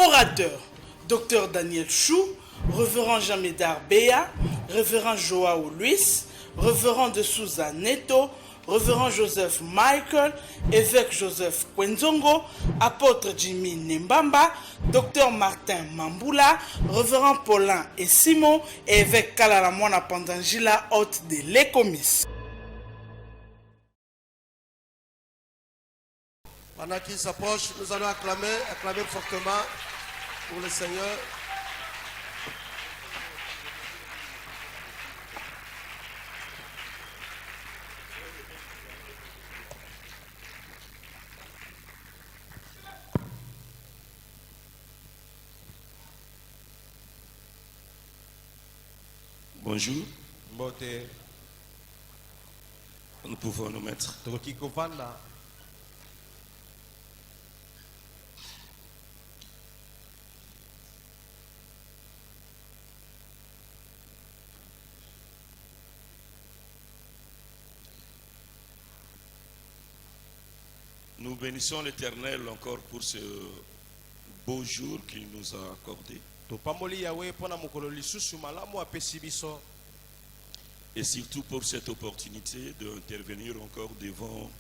Orateurs, Dr Daniel Chou, Révérend Jean-Médard Béa, Révérend Joao Luis, Révérend de Souza Neto, Révérend Joseph Michael, Évêque Joseph Kwenzongo, Apôtre Jimmy Nembamba, Dr Martin Mambula, Révérend Paulin et Simon, et Évêque Kalala Mwana Pandangila, hôte de l'Écomis. Pendant qu'il s'approche, nous allons acclamer fortement pour le Seigneur. Bonjour. Nous pouvons nous mettre. Nous bénissons l'Éternel encore pour ce beau jour qu'il nous a accordé. Et surtout pour cette opportunité d'intervenir encore devant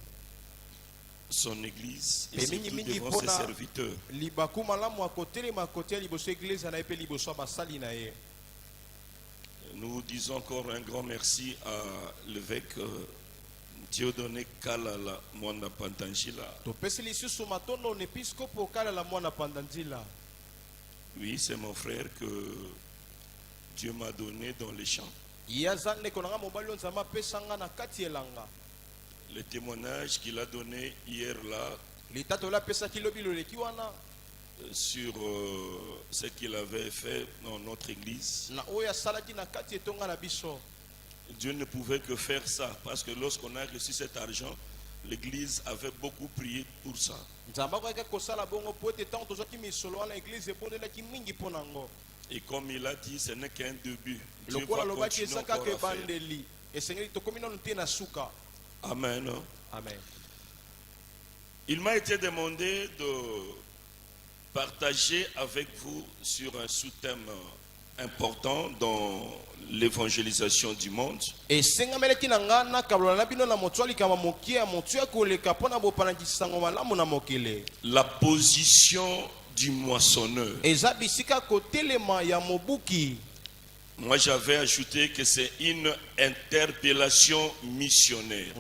son Église et surtout devant ses serviteurs. Nous disons encore un grand merci à l'évêque Dieudonné Kalala Mwana Pandangila. Oui, c'est mon frère que Dieu m'a donné dans les champs. Le témoignage qu'il a donné hier là sur ce qu'il avait fait dans notre église. Dieu ne pouvait que faire ça parce que lorsqu'on a reçu cet argent, l'église avait beaucoup prié pour ça. Et comme il a dit, ce n'est qu'un début. Dieu va continuer encore à faire. Amen. Amen. Il m'a été demandé de partager avec vous sur un sous-thème important dans l'évangélisation du monde. La position du moissonneur. Moi j'avais ajouté que c'est une interpellation missionnaire.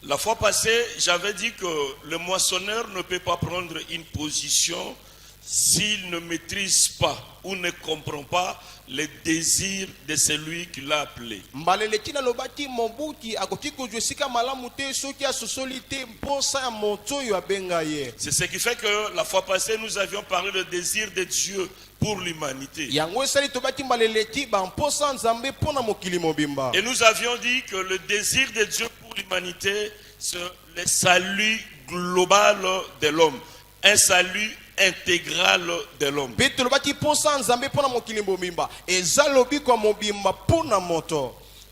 La fois passée, j'avais dit que le moissonneur ne peut pas prendre une position s'il ne maîtrise pas ou ne comprend pas les désirs de celui qui l'a appelé. C'est ce qui fait que la fois passée, nous avions parlé du désir de Dieu pour l'humanité. Et nous avions dit que le désir de Dieu pour l'humanité, c'est le salut global de l'homme. Un salut intégral de l'homme.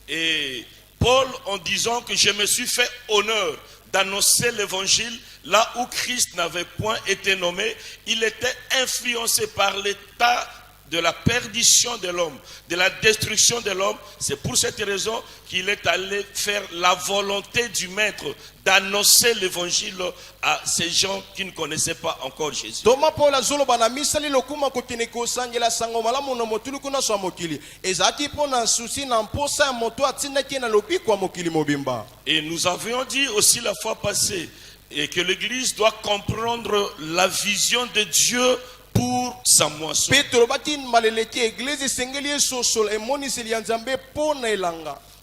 Et Paul, en disant que je me suis fait honneur d'annoncer l'évangile là où Christ n'avait point été nommé, il était influencé par l'état de la perdition de l'homme, de la destruction de l'homme. C'est pour cette raison qu'il est allé faire la volonté du Maître d'annoncer l'évangile à ces gens qui ne connaissaient pas encore Jésus. Et nous avions dit aussi la fois passée et que l'Église doit comprendre la vision de Dieu pour sa moisson.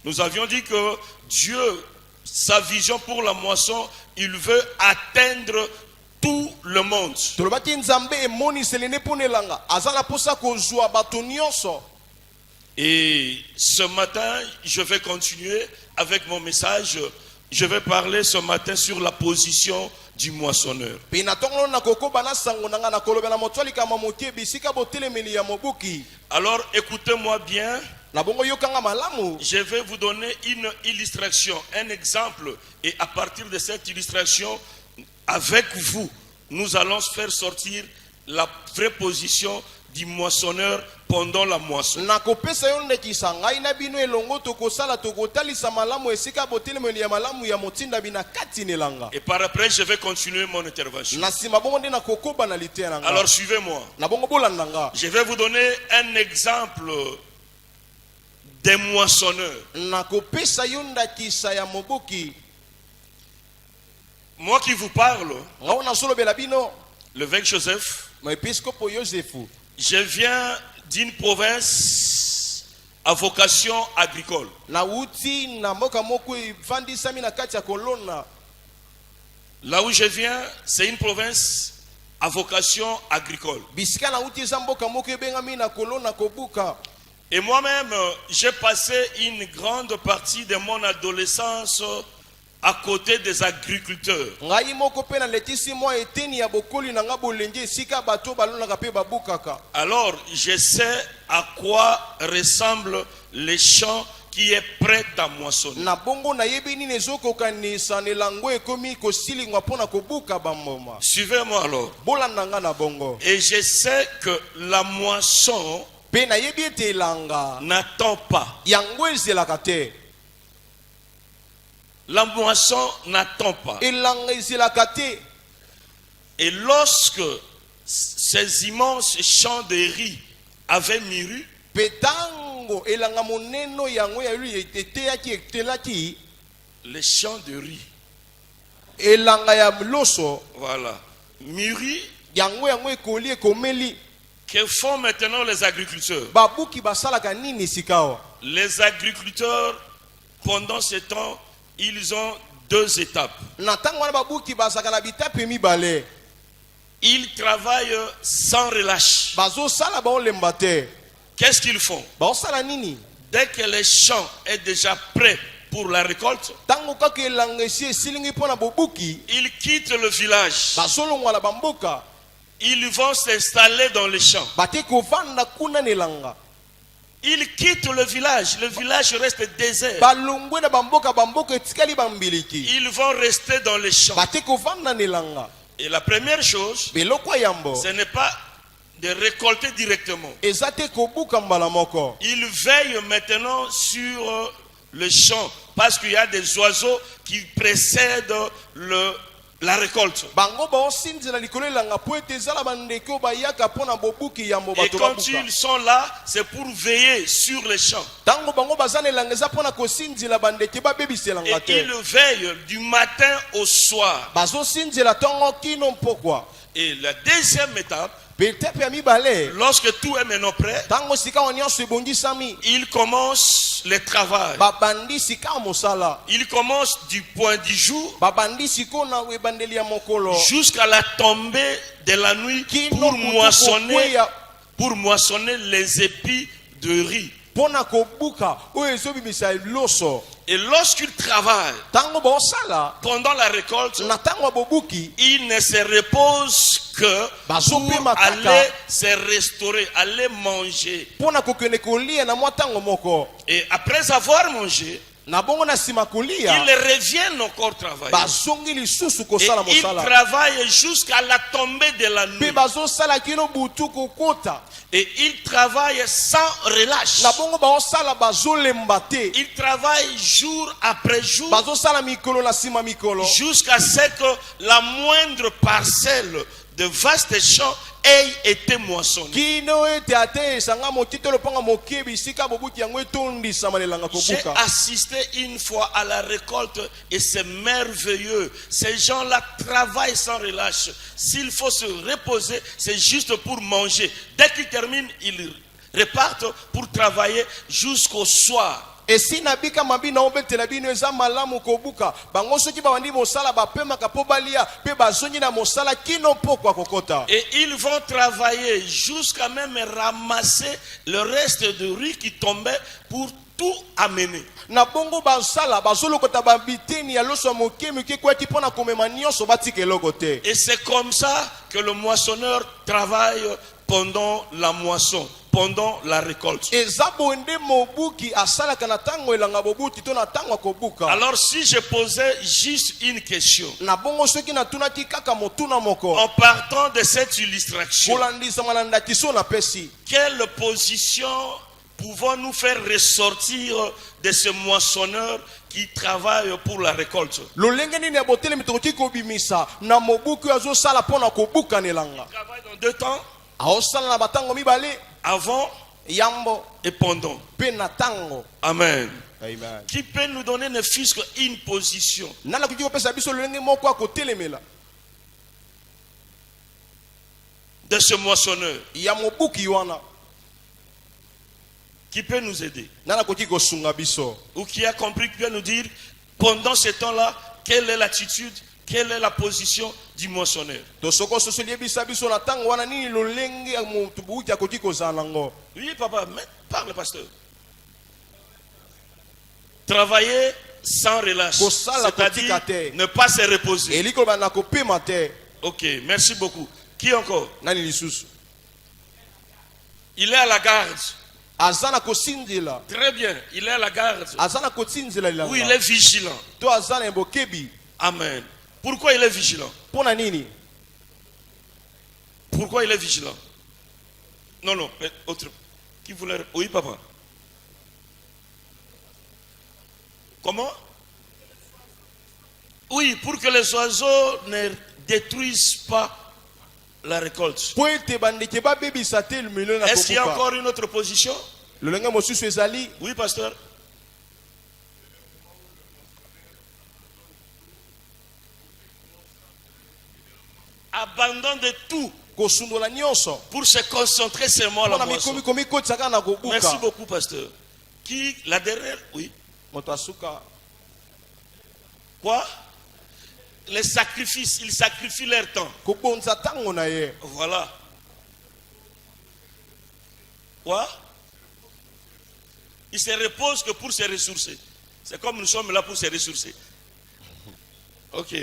Nous avions dit que Dieu, sa vision pour la moisson, il veut atteindre tout le monde. Et ce matin, je vais continuer avec mon message. Je vais parler ce matin sur la position du moissonneur. Alors écoutez-moi bien. Je vais vous donner une illustration, un exemple, et à partir de cette illustration, avec vous, nous allons faire sortir la vraie position du moissonneur pendant la moisson. nakopesa yo ndekisa ngai na bino elongo tokosala tokotalisa malamu esika botelemeli ya malamu ya motinda bina kati nelanga. Et par après, je vais continuer mon intervention. na nsima bongo nde nakokoba na lite na nga. Alors suivez-moi. na bongo bolanda nga. Je vais vous donner un exemple des moissonneurs. nakopesa yo ndakisa ya moboki. Moi qui vous parle, ngao nasolobela bino l'évêque Joseph, maepiskopo yosefu. je viens d'une province à vocation agricole. nauti na mboka moko evandisami na kati ya kolona. Là où je viens, c'est une province à vocation agricole. bisika nauti eza mboka moko ebengami na kolona kobuka. Et moi-même, j'ai passé une grande partie de mon adolescence à côté des agriculteurs. ngai moko pe na letisi mwa eteni ya bokoli na nga bolenge esika bato balonaka pe babukaka. Alors, je sais à quoi ressemble les champs qui est prêt à moissonner. na bongo nayebi nini ezokokanisa nelango ekomi kosilingwa mpona kobuka bamboma. Suivez-moi alors. bolanda nga na bongo. Et je sais que la moisson pe nayebi ete elanga n'attend pas. yango ezelaka te. La moisson n'attend pas. elanga ezelaka te. Et lorsque ces immenses champs de riz avaient mûri, pe tango elanga moneno yango ya lui eteyaki etelaki. les champs de riz, elanga ya loso voilà, mûri, yango ekoli ekomeli. que font maintenant les agriculteurs? babuki basalaka nini sikawa? Les agriculteurs, pendant ce temps, ils ont deux étapes. na tango wana babuki bazalaka na bitape mibale. Ils travaillent sans relâche. bazosala baolemba te. Qu'est-ce qu'ils font? baosala nini? Dès que le champ est déjà prêt pour la récolte, tango kaka elanga esi esilingi mpona bobuki. ils quittent le village. bazolongwa na bamboka. Ils vont s'installer dans les champs. bate kovanda kuna na elanga. Ils quittent le village reste désert. balongwe na bamboka bamboka etikali bambiliki. Ils vont rester dans les champs. bate kovanda na elanga. Et la première chose, biloko ya yambo ce n'est pas de récolter directement. eza te kobuka mbala moko. Ils veillent maintenant sur le champ parce qu'il y a des oiseaux qui précèdent la récolte. bango baosinzela likolo elanga po ete ezala bandeko bayaka mpona bobuki yambo Et bato quand babuka. ils sont là, c'est pour veiller sur les champs. tango bango baza na elanga eza mpona kosinzela bandeke babebiselanga Et te. ils veillent du matin au soir. bazosinzela ntongo kino mpokwa. Et la deuxième étape, petepe ya mibale lorsque tout est maintenant prêt, ntango sika wa nyonso ebongisami ils commencent le travail. babandi sika ya mosala. Ils commencent du point du jour babandi siko na ebandeli ya mokolo jusqu'à la tombée de la nuit kino pour moissonner les épis de riz. mpona kobuka oyo ezobimisa loso. Et lorsqu'ils travaillent ntango baosala pendant la récolte, na ntango ya bobuki ils ne se reposent que bazopema pour aller kaka se restaurer, aller manger. mpona kokende kolia na mwa ntango moko. Et après avoir mangé, na bongo na nsima ils kolia reviennent encore travailler. bazongi lisusu Et kosala ils mosala. travaillent jusqu'à la tombée de la mpe nuit. bazosala kino butu kokota. Et ils travaillent sans relâche. na bongo baosala bazolemba te. Ils travaillent jour après jour bazosala mikolo na nsima mikolo. jusqu'à ce que la moindre parcelle de vastes champs ait été moissonnée. kino ete ate esanga motito loponga moke bisika bobuki yango etondisama na elanga J'ai kobuka. assisté une fois à la récolte et c'est merveilleux. Ces gens-là travaillent sans relâche. S'il faut se reposer, c'est juste pour manger. Dès qu'ils terminent, ils repartent pour travailler jusqu'au soir. esi nabika mabi na obetela bino eza malamu kobuka. bango soki babandi mosala bapemaka mpo balia mpe bazongi na mosala kino pokwa kokota. Et ils vont travailler jusqu'à même ramasser le reste de riz qui tombait pour tout amener. na bongo basala bazolokota babiteni ya loso ya moke moke kwaki mpona komema nyonso batika eloko te. Et c'est comme ça que le moissonneur travaille pendant la moisson. pendant la récolte. eza bonde mobuki asalaka na ntango elanga bobuti to na ntango ya kobuka. Alors si je posais juste une question, na bongo soki natunaki kaka motuna moko en partant de cette illustration, kolandisama na ndakiso na pesi, quelle position pouvons-nous faire ressortir de ce moissonneur qui travaille pour la récolte? lolenge nini ya botelemi tokoki kobimisa na mobuki oyo azosala mpo na kobuka na elanga? Il travaille dans deux temps, aosala na batango mibale, avant yambo et pendant. mpe na tango. Amen. Amen. Qui peut nous donner ne fût qu'une position nani akoki kopesa biso lolenge moko ya kotelemela de ce moissonneur ya mobuki wana? qui peut nous aider? nani akoki kosunga biso? Ou qui a compris, qui peut nous dire pendant ce temps-là, quelle est l'attitude, quelle est la position du moissonneur? to soko soso liebisa biso na ntango wana nini lolenge ya motu buki akoki kozala nango? Oui, papa, mais parle, pasteur. Travailler sans relâche, c'est-à-dire ne pas se reposer. eliko koloba na kopema te. Ok, merci beaucoup. Qui encore? Nani lisusu? Il est à la garde. aza na kosinzela. Très bien, il est à la garde. aza na kosinzela ilanga. Oui, il est vigilant. to aza na bokebi. Amen. Pourquoi il est vigilant? Pona nini? Pourquoi il est vigilant? Non, non, autre. Qui voulait... Oui, papa. Comment? Oui, pour que les oiseaux ne détruisent pas la récolte. Est-ce qu'il y a encore une autre position? Oui, pasteur. Abandon de tout pour se concentrer seulement à la moisson. Merci beaucoup, pasteur. Qui, la dernière? Oui. Quoi? Les sacrifices, ils sacrifient leur temps. Voilà. Quoi? Ils se reposent que pour se ressourcer. C'est comme nous sommes là pour se ressourcer. Ok.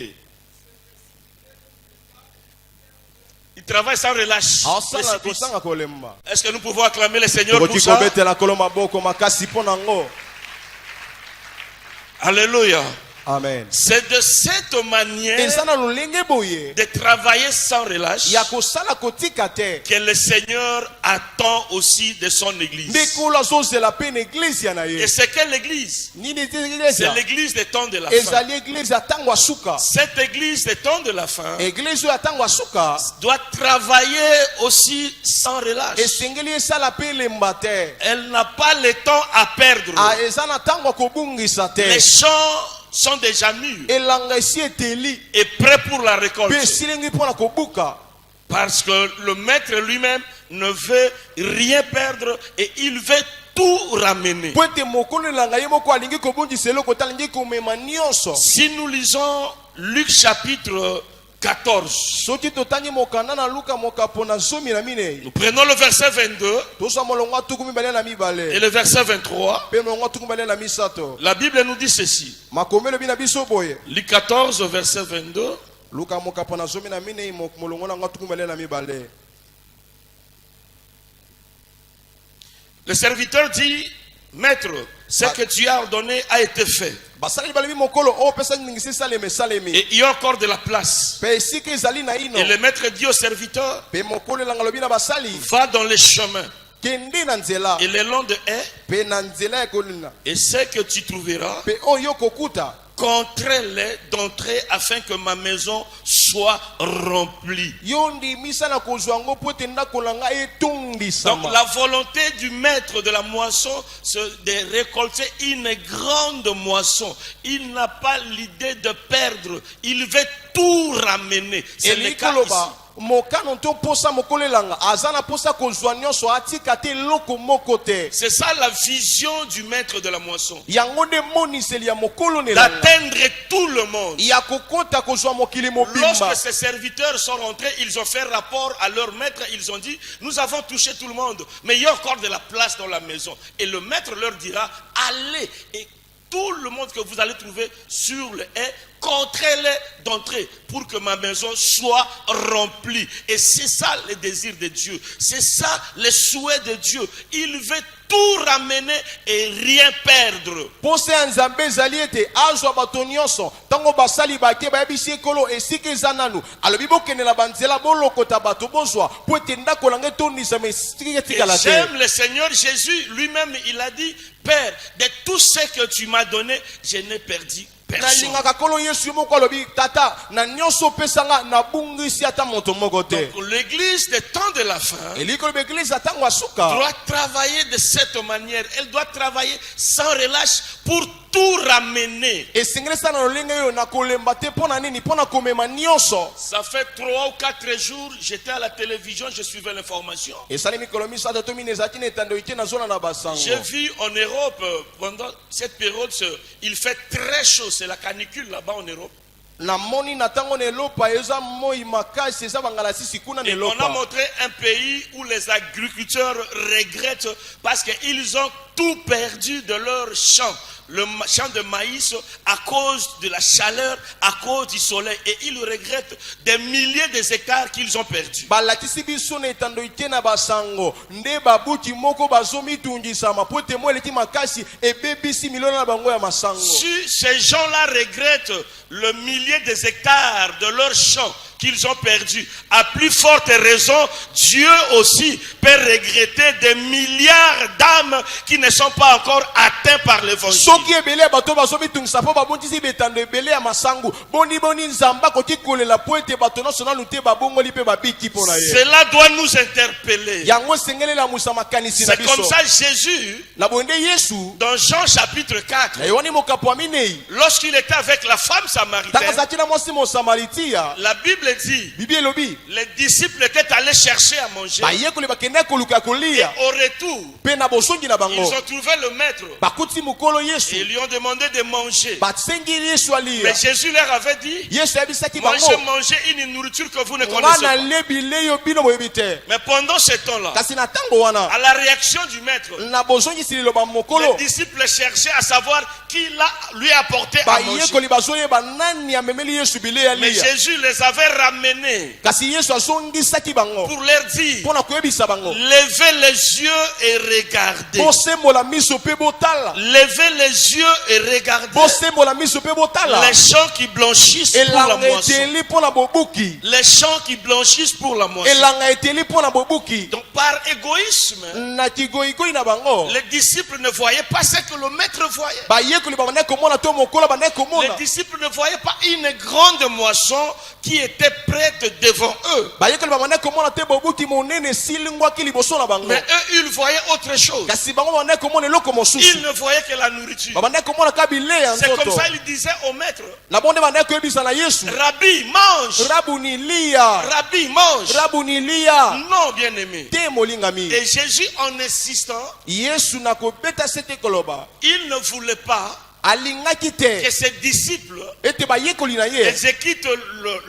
Ils travaillent sans relâche. Est-ce que nous pouvons acclamer le Seigneur pour ça? Alléluia. Amen. C'est de cette manière de travailler sans relâche que le Seigneur attend aussi de son église. Et c'est quelle église? C'est l'église des temps de la fin. Cette église des temps de la fin doit travailler aussi sans relâche. Elle n'a pas le temps à perdre. Les champs sont déjà mûrs et prêts pour la récolte. Parce que le maître lui-même ne veut rien perdre et il veut tout ramener. Si nous lisons Luc chapitre 14, nous prenons le verset 22 et le verset 23. La Bible nous dit ceci. Luc 14, verset 22. Le serviteur dit: Maître, ce que tu as ordonné a été fait. Et il y a encore de la place. Et le maître dit au serviteur: va dans les chemins et le long de haies, et ce que tu trouveras, contrains-les d'entrer afin que ma maison soit remplie. Donc la volonté du maître de la moisson, c'est de récolter une grande moisson. Il n'a pas l'idée de perdre. Il veut tout ramener. C'est le cas ici. C'est ça la vision du maître de la moisson. D'atteindre tout le monde. Lorsque ces serviteurs sont rentrés, ils ont fait rapport à leur maître. Ils ont dit: nous avons touché tout le monde, mais il y a encore de la place dans la maison. Et le maître leur dira: allez et tout le monde que vous allez trouver sur le haie, contraignez-les d'entrer pour que ma maison soit remplie. Et c'est ça le désir de Dieu. C'est ça le souhait de Dieu. Il veut tout ramener et rien perdre. Pose nzambe ezali ete azwa bato nyonso tango basali bake bayebisi ekolo esika eza nanu alobi bokendela banzela bolokota bato bozwa po ete ndako nange etondisama esika etikala te. J'aime le Seigneur Jésus lui-même, il a dit, Père, de tout ce que tu m'as donné, je n'ai perdu personne. nalingaka kolo yesu moko alobi tata na nyonso opesanga nabungisi ata moto moko te. Donc l'église des temps de la fin eliko lobi eglise atango asuka doit travailler de cette manière. Elle doit travailler sans relâche pour tout ramener. esengeli sana na lolenge oyo na kolemba te mpo na nini mpo na komema nyonso. Ça fait 3 ou 4 jours, j'étais à la télévision, je suivais l'information. esali mikolo misato to mine ezalaki na etando ite na zona na basango. J'ai vu en Europe, pendant cette période, il fait très chaud, c'est la canicule là-bas en Europe. namoni na tango na elopa eza moi makasi eza bangala sisi kuna na Et on a elopa. montré un pays où les agriculteurs regrettent parce qu'ils ont tout perdu de leur champ. Le champ de maïs à cause de la chaleur, à cause du soleil. Et ils regrettent des milliers d'hectares qu'ils ont perdus. balakisi biso na etando ite na basango nde babuti moko bazomitungisa po ete mo eleki makasi ebebisi milona na bango ya masango. Si ces gens-là regrettent le millier des hectares de leur champ qu'ils ont perdu, à plus forte raison, Dieu aussi peut regretter des milliards d'âmes qui ne sont pas encore atteints par l'évangile. soki ebele ya bato bazomitungisa po babondisi betando ebele ya masango boni nzambe akoki kolela po ete bato nyonso nanu te babongoli mpe babiki mpo na ye. Cela doit nous interpeller. yango esengeli elamusa makanisi na C'est comme biso. ça Jésus, na bonde yesu dans Jean chapitre 4, na yohani mokapo ya minei lorsqu'il était avec la femme ntango samaritaine, azalaki na mwasi mosamaritia la Bible dit, bibi elobi les disciples étaient allés chercher à manger. bayekoli bakendaki koluka Et kolia au retour, mpe na bosongi na ils bango ont trouvé le maître bakuti mokolo et yesu lui ont demandé de manger. basengeli yesu Mais alia. Jésus leur avait dit, yesu ayebisaki moi bango j'ai mangé une nourriture que vous ne connaissez wana pas. lebi leyo bino boyebi te. Mais pendant ce temps-là, kasi na ntango wana à la réaction du maître, na bozongisi liloba les mokolo disciples cherchaient à savoir qui lui a apporté à manger. bayekoli bazoyeba nani amemeli yesu bile ya Mais lia. Jésus les avait ramenés kasi yesu azongisaki bango pour leur dire, mpo na koyebisa bango levez les yeux et regardez. bosembola miso mpe botala. Levez les yeux et regardez bosembola miso mpe botala. les champs qui blanchissent pour la elanga moisson. eteli mpo na bobuki. Les champs qui blanchissent pour la moisson. elanga eteli mpo na bobuki. Donc par égoïsme, na kigoigoi na bango les disciples ne voyaient pas ce que le maître voyait. bayekoli babandaki komona to mokolo bandaki Les komona. disciples ne voyaient pas une grande moisson qui était prête devant eux. bayekoli babandaki komona te bobuki monene esilingwaki liboso na bango. Mais eux, ils voyaient autre chose. kasi bango babandaki komona eloko Ils mosusu. ne voyaient que la nourriture. babandaki komona ka bilei ya C'est comme nzoto. ça ils disaient au maître, na bonde bandaki koyebisa na yesu Rabbi, mange. rabuni lia. Rabbi, mange. rabuni lia. Non, bien-aimé. te molingami. Et Jésus, en insistant, yesu na kobeta sete koloba il ne voulait pas alingaki que te ses disciples ete bayekoli na ye exécutent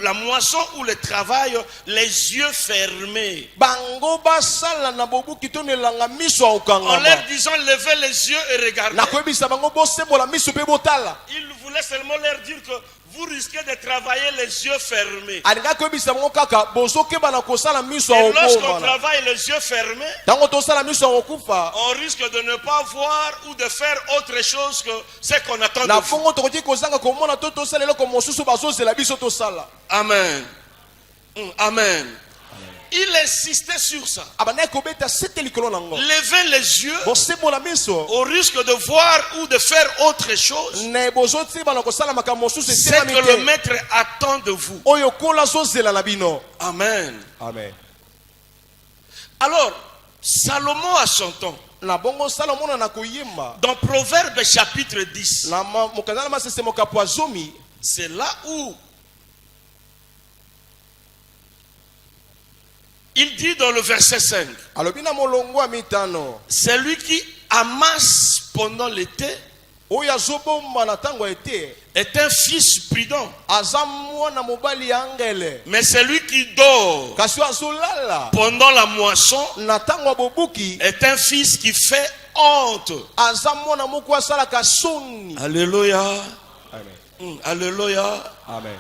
la moisson ou le travail les yeux fermés. bango basala na bobuki to na elanga miso ya En leur kokangama. disant levez les yeux et regardez. na koyebisa bango bosembola miso mpe botala. Il voulait seulement leur dire que vous risquez de travailler les yeux fermés. alingaki koyebisa bango kaka bozokeba na kosala miso ya Et lorsqu'on kokoma. travaille les yeux fermés, ntango tosala miso ya kokufa on risque de ne pas voir ou de faire autre chose que ce qu'on attend de na vous. bongo tokoki kozanga komona to tosala eloko mosusu bazozela biso tosala. Amen. Amen. Il insistait sur ça. abandaki kobeta sete likolo nango Levez les yeux bosembola miso au risque de voir ou de faire autre chose. na bozotiba na kosala makambo mosusu C'est etelami que le te maître attend de vous. oyo kola azozela na bino. Amen. amen. Alors, Salomon a son temps. na bongo salomo na koyemba Dans Proverbe chapitre 10, na mokanda na masese mokapo ya zomi c'est là où il dit dans le verset 5, alobi na molongo ya mitano celui qui amasse pendant l'été oyo azobomba na ntango ya ete est un fils prudent. aza mwana mobali ya angele. Mais celui qui dort kasi oyo azolala pendant la moisson na ntango ya bobuki est un fils qui fait honte. aza mwana moko asalaka soni. Alléluia. Amen. Alléluia. Amen.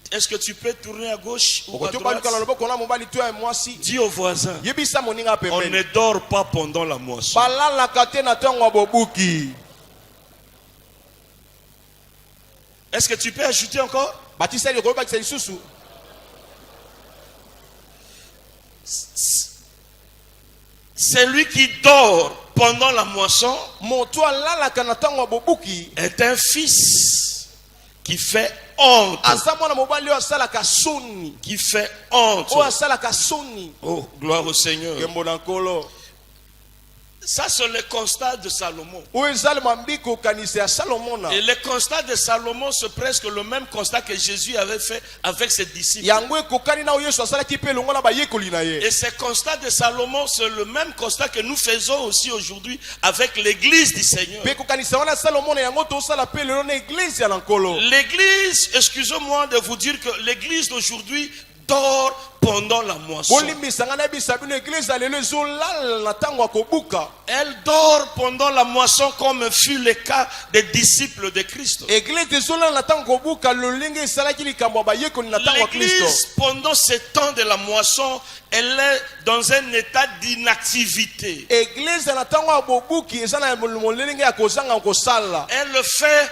Est-ce que tu peux tourner à gauche ou à Okoki obali kala droite? loboko na mobali to ya mwasi. Dis au voisin, Yebisa moninga on pembeni. ne dort pas pendant la moisson. Balalaka te na ntango ya bobuki. Est-ce que tu peux ajouter encore? Batiseli okobakisa lisusu. Celui qui dort pendant la moisson Moto alalaka na ntango ya bobuki. est un fils qui fait honte. Aza mwana mobali oyo asalaka soni. Qui fait honte. Oyo asalaka soni. Oh, gloire au Seigneur. Ngembo na nkolo. Ça, c'est le constat de Salomon. Oyo ezali mambiko okanisi ya Salomon na. Et le constat de Salomon, c'est presque le même constat que Jésus avait fait avec ses disciples. Yango ekokani na oyo Yesu asalaki pe elongo na bayekoli na ye. Et ce constat de Salomon, c'est le même constat que nous faisons aussi aujourd'hui avec l'église du Seigneur. Pe kokanisa wana Salomon na yango tosala pe lelo na église ya nkolo. L'église, excusez-moi de vous dire que l'église d'aujourd'hui dort pendant la moisson. Bolimbisanga na bisa bino église ya lelo ezolala na ntango ya kobuka. Elle dort pendant la moisson comme fut le cas des disciples de Christ. Église ezolala na ntango ya kobuka lolenge esalaki likambo ya bayekoli na ntango ya Kristo. L'église, pendant ce temps de la moisson, elle est dans un état d'inactivité. Église na ntango ya bobuki eza na molenge ya kozanga kosala. Elle fait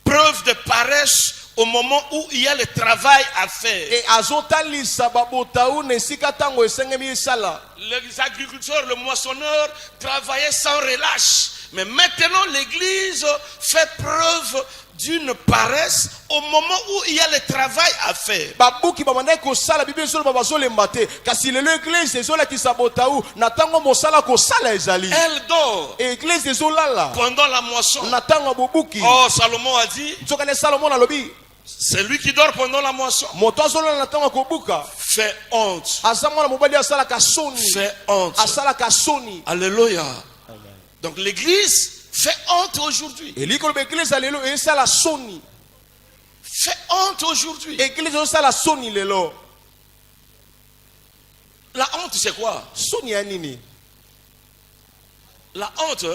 preuve de paresse au moment où il y a le travail à faire. Et azotalisa babotau na esika ntango esengemi esala. Les agriculteurs, le moissonneur travaillaient sans relâche. Mais maintenant, l'église fait preuve d'une paresse au moment où il y a le travail à faire. Babuki bamandaki kosala bible ezoloba bazolemba te kasi lelo église ezolakisa botau na ntango mosala kosala ezali. Elle dort Église ezolala pendant la moisson. na ntango ya bobuki. Oh, Salomon a dit, Nzokane Salomon alobi celui qui dort pendant la moisson moto azolala na ntango ya kobuka fait honte. aza mwana mobali asalaka soni. Fait honte. Asalaka soni. Alléluia. Donc l'église fait honte aujourd'hui. Eliko loba église ya lelo esala soni. Fait honte aujourd'hui. Église ezosala soni lelo. La honte, c'est quoi? Soni ya nini? La honte,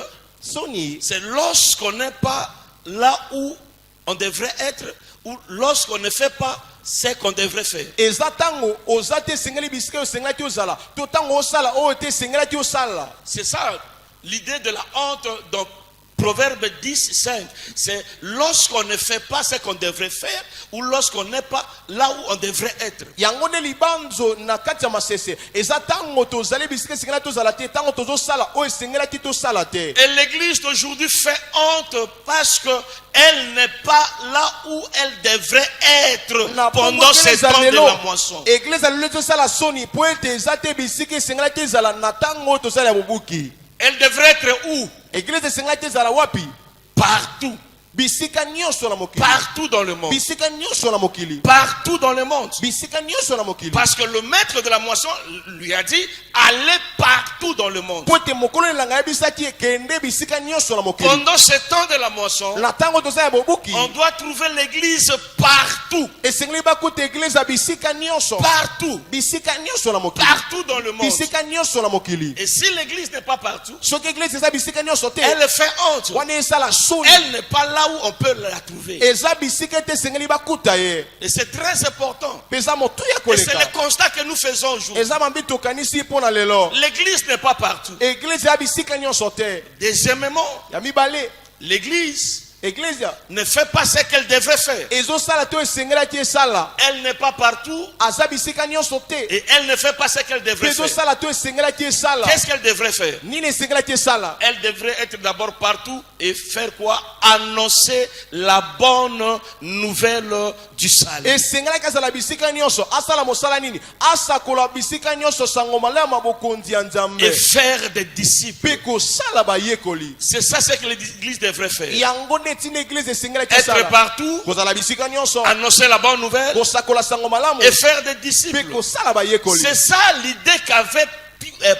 Soni c'est lorsqu'on n'est pas là où on devrait être, ou lorsqu'on ne fait pas ce qu'on devrait faire. eza ntango oza te esengeli bisika oyo esengelaki ozala to ntango osala oyo te esengelaki osala. C'est ça l'idée de la honte dans Proverbe 10, 5. C'est lorsqu'on ne fait pas ce qu'on devrait faire ou lorsqu'on n'est pas là où on devrait être. Yango nde libanzo na kati ya masese eza ntango tozali bisika esengelaki tozala te ntango tozosala oyo esengelaki tosala te. Et l'église d'aujourd'hui fait honte parce que elle n'est pas là où elle devrait être pendant ce temps de la moisson. Église ya lelo ezosala soni po ete eza te bisika esengelaki ezala na ntango oyo tozala ya bobuki. Elle devrait être où? Église esengelaki ezala wapi? Partout. Bisika nyonso na mokili. Partout dans le monde. Bisika nyonso na mokili. Partout dans le monde. Bisika nyonso na mokili. Parce que le maître de la moisson lui a dit, allez partout dans le monde. Po ete mokolo elanga yebisaki ekende bisika nyonso na mokili. Pendant ce temps de la moisson, Na ntango tozala ya bobuki on doit trouver l'église partout. esengeli bakuta église ya bisika nyonso. Partout. Bisika nyonso na mokili. Partout dans le monde. Bisika nyonso na mokili. Et si l'église n'est pas partout, Soki église eza bisika nyonso te elle fait honte. wana esala soni. Elle n'est pas là où on peut la trouver. Eza bisika ete esengeli bakuta ye. Et c'est très important. Mpe eza motu ya Et c'est koleka. le constat que nous faisons aujourd'hui. Eza mambi tokanisi mpo na lelo. L'église n'est pas partout. Église ya bisika nyonso te. Deuxièmement, Ya mibale. l'église Église ya ne fait pas ce qu'elle devrait faire. ezosala to esengelaki esala. Elle n'est pas partout Aza bisika nyonso te. et elle ne fait pas ce qu'elle Mpe devrait faire. ezosala to esengelaki esala. Qu'est-ce qu'elle devrait faire? Nini esengelaki esala? Elle devrait être d'abord partout et faire quoi? Annoncer la bonne nouvelle du salut. esengelaki azala bisika nyonso asala mosala nini asakola bisika nyonso sango malamu ya bokonzi ya Et nzambe faire des disciples. mpe kosala bayekoli. C'est ça ce que l'église devrait faire. yango nde tina eglize esengelaki Être esala partout, kozala bisika nyonso annoncer la bonne nouvelle kosakola sango malamu et faire des mpe disciples. kosala bayekoli. C'est ça l'idée qu'avait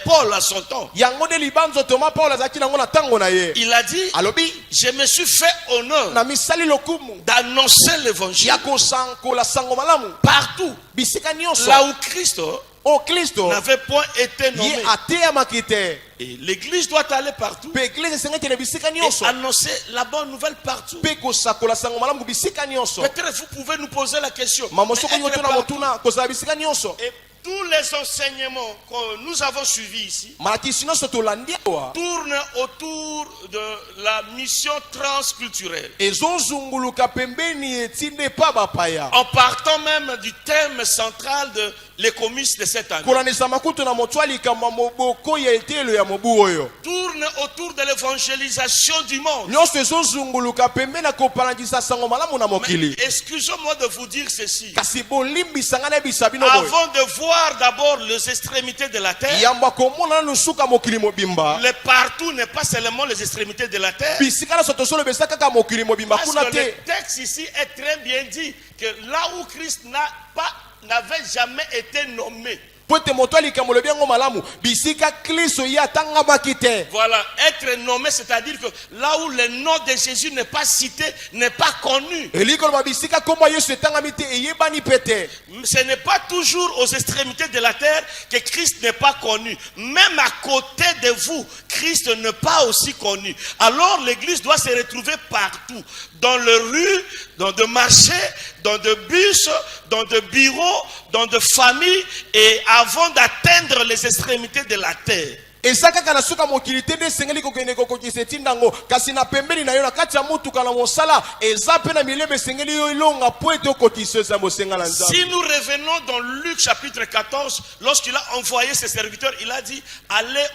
Paul à son temps. yango nde libanzo toma paulo azalaki nango na ntango na ye Il a dit, alobi je me suis fait honneur na misali lokumu d'annoncer l'évangile ya kosankola sango malamu partout. bisika nyonso Là où Christ o Kristo n'avait point été ye nommé. ateyamaki te. Et l'église doit aller partout Mpe eglize esengaki na bisika et nyonso annoncer la bonne nouvelle partout. mpe kosakola sango malamu bisika nyonso. Peut-être vous pouvez nous poser la question. Mamo Mais soko être nyotuna partout, motuna kozala bisika nyonso. et tous les enseignements que nous avons suivis ici Malakisi nyonso tolandi awa tournent autour de la mission transculturelle. ezozunguluka pembeni etinde pa bapaya. En partant même du thème central de l'économiste de cette année. Kolanisa makutu na moto alikamba moboko ya etelo ya mobu oyo. Tourne autour de l'évangélisation du monde. Nyonso ezozunguluka pembeni na kopalangisa sango malamu na Mais mokili. excusez-moi de vous dire ceci. Kasi bolimbisanga na bisa bino boye. Avant de voir d'abord les extrémités de la terre, Yamba komona na suka mokili mobimba. le partout n'est pas seulement les extrémités de la terre. Bisika na soto solo besaka ka mokili mobimba Parce kuna que te. le texte ici est très bien dit que là où Christ n'avait jamais été nommé. Pote moto alikamba lobi yango malamu. Bisika Kristo ya tangamaki te. Voilà, être nommé, c'est-à-dire que là où le nom de Jésus n'est pas cité, n'est pas connu. Eliko ba bisika komba Yesu etangami te eyebani pete. Ce n'est pas toujours aux extrémités de la terre que Christ n'est pas connu. Même à côté de vous, Christ n'est pas aussi connu. Alors l'église doit se retrouver partout. Dans les rues, dans des marchés, dans des bus, dans des bureaux, dans des familles, et avant d'atteindre les extrémités de la terre. Esaka kana suka mokili te de sengeli kokende kokokisa etindango kasi na pembeni na yo na kati ya mutuka na mosala eza pe na mileme sengeli yo ilonga po ete okotisa eza mosenga na nzambe. Si nous revenons dans Luc chapitre 14, lorsqu'il a envoyé ses serviteurs, il a dit allez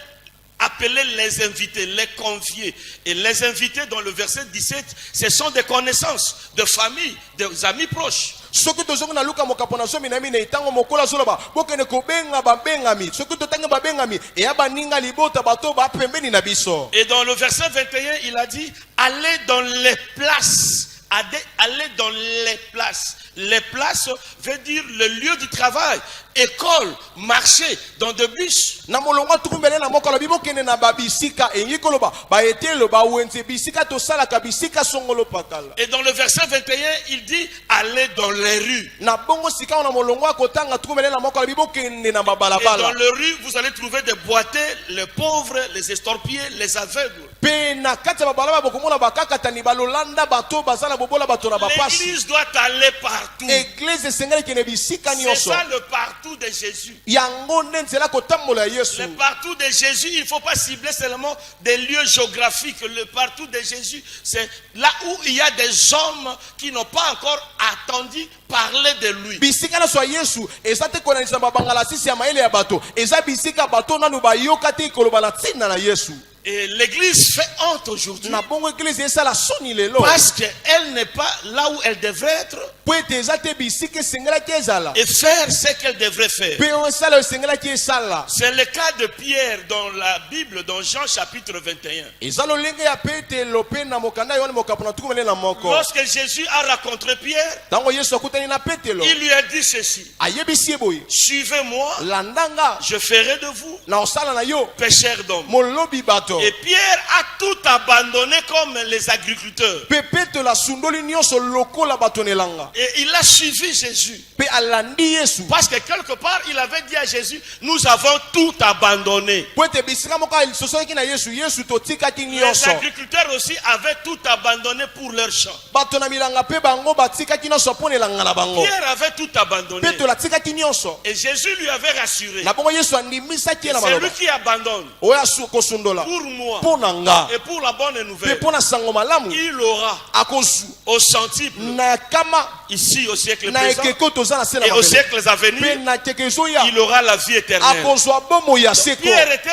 appeler les invités, les conviés. Et les invités dans le verset 17, ce sont des connaissances, de famille, des amis proches. Soki tozongo na luka mokapona somi na mine itango mokola zoloba bokene kobenga babengami soki totange babengami eya baninga libota bato ba pembeni na biso. Et dans le verset 21, il a dit allez dans les places. Allez dans les places. Les places veut dire le lieu du travail, école, marché, dans des bus. Na molonga tukumbele na mokolo bibokene na babisika engikoloba ba etelo ba wenze bisika to sala ka bisika songolo pakala. Et dans le verset 21, il dit allez dans les rues. Na bongo sika na molonga kotanga tukumbele na mokolo bibokene na Et dans babalabala. les rues, vous allez trouver des boiteux, les pauvres, les estorpiers, les aveugles. Pe na kati ya babalaba bokomona bakakatani balolanda bato bazala bobola bato na bapasi. L'église doit aller partout. Église esengeli kene bisika C'est nyonso. ça le partout de Jésus. Yango nde nzela kotambola ya Yesu. Le partout de Jésus, il ne faut pas cibler seulement des lieux géographiques. Le partout de Jésus, c'est là où il y a des hommes qui n'ont pas encore attendu parler de lui. Bisika na so Yesu eza te konanisa mabangala sisi ya maele ya bato. Eza bisika bato nanu bayoka te koloba na ntina na Yesu. Et l'église fait honte aujourd'hui Na bongo église esala soni lelo. parce qu'elle n'est pas là où elle devrait être Po ete eza te bisika esengelaki ezala. et faire ce qu'elle devrait faire. Pe o esala esengelaki esala. C'est le cas de Pierre dans la Bible, dans Jean chapitre 21. Eza lolenge ya Petelo pe na mokanda yohane mokapona tukumele na moko. Lorsque Jésus a rencontré Pierre, Tango Yesu akutani na Petelo. il lui a dit ceci: Ayebisi eboye. suivez-moi, Landanga je ferai de vous na osala na yo. pécheurs d'hommes. Molobi bato. Et Pierre a tout abandonné comme les agriculteurs. Pe Petelo asundoli nyonso lokola bato nelanga. Et il a suivi Jésus. Pe alandi Yesu. Parce que quelque part, il avait dit à Jésus, nous avons tout abandonné. Po ete bisika moko alisosolaki na Yesu. Yesu totikaki Les nyonso. agriculteurs aussi avaient tout abandonné pour leur champ. Bato na milanga pe bango batikaki nyonso po nelanga na bango. Pierre avait tout abandonné. Petelo atikaki nyonso. Et Jésus lui avait rassuré. Na bongo Yesu andimisaki ye na C'est lui maloba. qui abandonne. Oyo kosundola. Pour moi Po na nga. et pour la bonne Pe nouvelle, po na sango malamu. il aura Akozu. au centuple, Na kama. ici au siècle Na présent ekeko toza na se na et aux mabele. siècles à Pe venir, na kekezo ya. il aura la vie éternelle. Akozwa bomo ya seko. Pierre était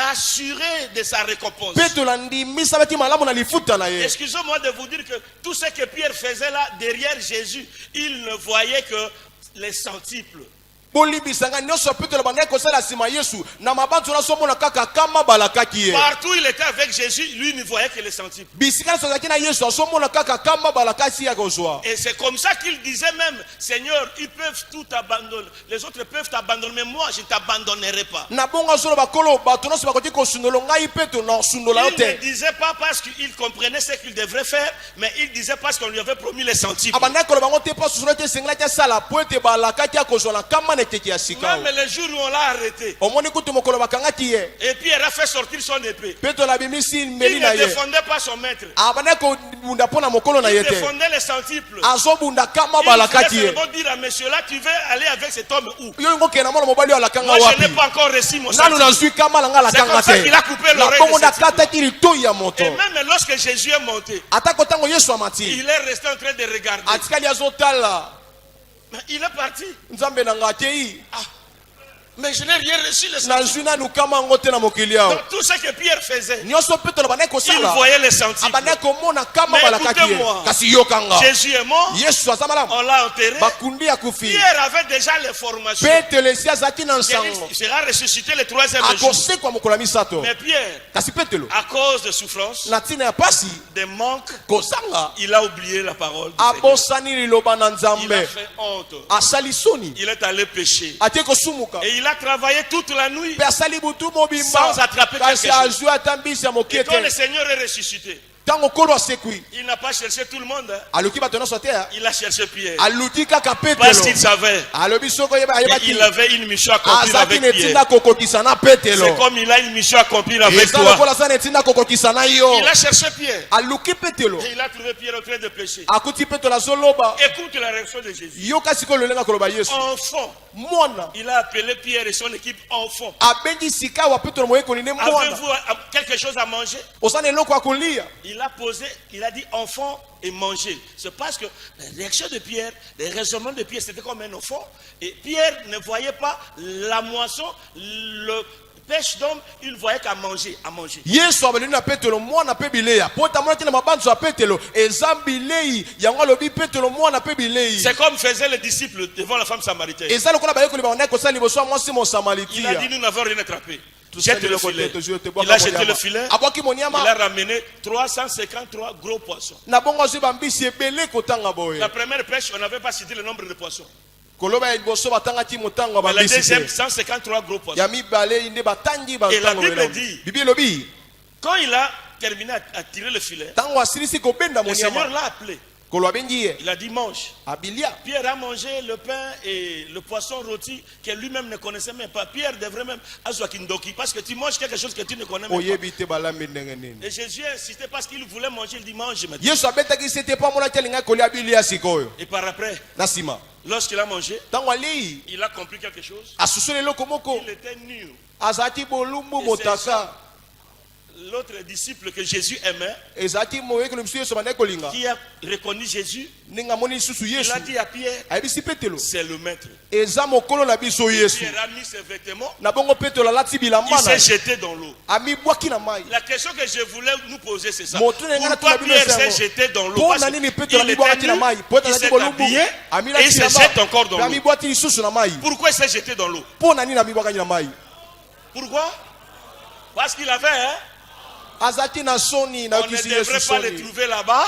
rassuré de sa récompense. Petelo andimisa baki malamu na lifuta na ye. Excusez-moi de vous dire que tout ce que Pierre faisait là, derrière Jésus, il ne voyait que les centiples. Bolibisanga nyonso Petelo bandaki kosala sima Yesu. Na mabantu na somona kaka kama balakaki ye. Partout il était avec Jésus, lui ne voyait que les centiples. Bisika na sozaki na Yesu asomona kaka kama balakasi ya kozwa. Et c'est comme ça qu'il disait même, Seigneur, ils peuvent tout abandonner. Les autres peuvent t'abandonner, mais moi je ne t'abandonnerai pas. Na bonga zolo bakolo bato nyonso bakoki kosundola ngai Petelo na sundola yo Il ne te. disait pas parce qu'il comprenait ce qu'il devrait faire, mais il disait parce qu'on lui avait promis les centiples. Abandaki koloba ngo te pa susula te sengelaki asala po ete balakaki ya kozwa na kama na eteki ya sika Même le jour où on l'a arrêté, omoni kutu mokolo bakangaki ye et Pierre a fait sortir son épée. petro abimisi Il mbeli na ne ye défendait pas son maître. abanda kobunda mpo na mokolo na Il ye te défendait les centiples. azobunda kama Il balakaki voulait ye seulement dire à monsieur là, tu veux aller avec cet homme où? yo ngokena mwana mobali oyo alakanga Moi, je wapi n'ai pas encore reçu mon nanu centuple. nazwi kama na nga C'est comme alakanga ça te qu'il a coupé na l'oreille kongo de ce type. nakataki litoi ya moto Et même lorsque Jésus est monté, atako ntango yesu amati il est resté en train de regarder. atikali azotala Mais il est parti. nzambe na nga atei Mais je n'ai rien reçu le centuple. nazwi nanu kama yango te na mokili awa Donc tout ce que Pierre faisait, nyonso petro abandaki il kosala voyait les centiples. abandaki komona kama Mais balakaki ye écoutez-moi. kasi yokanga Jésus est mort, yesu aza malamu on l'a enterré. bakundi akufi Pierre avait déjà les formations. petelo esi azalaki na nsango Il sera ressuscité le troisième jour. akosekwa mokolo ya misato Mais Pierre, kasi petelo à cause de souffrance, na ntina ya pasi de manque, kozanga il a oublié la parole du Seigneur. abosani liloba na Il a nzambe fait honte. asali soni Il est allé pécher. atie kosumuka Et il a travaillé toute la nuit. mpe asali butu mobimba Sans attraper kasi quelque chose. azwi ata mbisi ya moke Et quand le te Seigneur est ressuscité, ntango nkolo asekwi il n'a pas cherché tout le monde. Hein. aluki bato nyonso te Il a cherché Pierre. aluki kaka Parce qu'il petelo savait alobi soko ayebaki qu'il avait une mission à accomplir azalaki avec na Pierre. etinda kokokisa na C'est petelo comme il a une mission à accomplir avec eza toi. lokola aza na etinda kokokisa na yo Il a cherché Pierre. aluki petelo Et il a trouvé Pierre en train de pécher. akuti petelo azoloba Écoute la réaction de Jésus. yoka sikoyo lolenga koloba yesu Enfant. mwana Il a appelé Pierre et son équipe enfant. abengi sika wa petelo moyekoli nde mwana Avez-vous quelque chose à manger? oza na eloko ya kolia Il a posé, il a dit enfant et manger. C'est parce que la réaction de Pierre, les raisonnements de Pierre, c'était comme un enfant. Et Pierre ne voyait pas la moisson, le pêche d'homme, il ne voyait qu'à manger, à manger. yesu abeleli na petelo mwana mpe bileya po tamonaki na mabanzo ya petelo eza bilei yango alobi petelo mwana mpe bilei C'est comme faisaient les disciples devant la femme samaritaine. eza lokola bayekoli bandaki kosala liboso ya mwasi Il a mosamaritia dit, nous n'avons rien attrapé. Jette le filet. Il a jeté le filet. abwaki Il moniama a ramené 353 gros poissons. na bongo azwi bambisi ebele kotanga boye La première pêche, on n'avait pas cité le nombre de poissons. koloba ya liboso batangaki motango ya Mais la bambisi deuxième, te 153 gros poissons. ya mibale nde batangi Et la batango Bible elongo. dit- bibi elobi Quand il a terminé à tirer le filet, ntango asilisi kobenda le Seigneur moniama l'a appelé. kolo abengi ye Il a dit mange. abilia Pierre a mangé le pain et le poisson rôti que lui-même ne connaissait même pas. Pierre devrait même azwakindoki parce que tu manges quelque chose que tu ne connais même pas. oyebi te balambi ndenge nini Et Jésus a insisté parce qu'il voulait manger. Il dit mange maintenant. yesu abetaki se te po amonaki alingaki kolia bilia sikoyo Et par après, na nsima lorsqu'il a mangé, ntango alei il a compris quelque chose. asusoli eloko moko Il était nu. azalaki bolumbu motaka L'autre disciple que Jésus aimait, ezalaki moyekelo mosusu yesu bandaki kolinga qui a reconnu Jésus, ndenge amoni lisusu il yesu a dit à Pierre, ayebisi petelo c'est le maître. eza mokolo na biso yesu Pierre a mis ses vêtements, na bongo petelo alati bilamba il na s'est ye jeté dans l'eau. amibwaki na mai La question que je voulais nous poser, c'est ça. Moto na nga Pourquoi na tuna Pierre bino s'est sango. jeté dans l'eau? mpo Parce na qu'il nini petelo était amibwakaki na nu, mai po ete il azalaki s'est bolumbu habillé et amilati il se jette encore dans bilamba l'eau. amibwaki lisusu na mai Pourquoi il s'est jeté dans l'eau? mpo na nini amibwakaki na mai Pourquoi? Parce qu'il avait, hein, azalaki na soni on ne nayokisi yesu devrait pas le soni trouver là-bas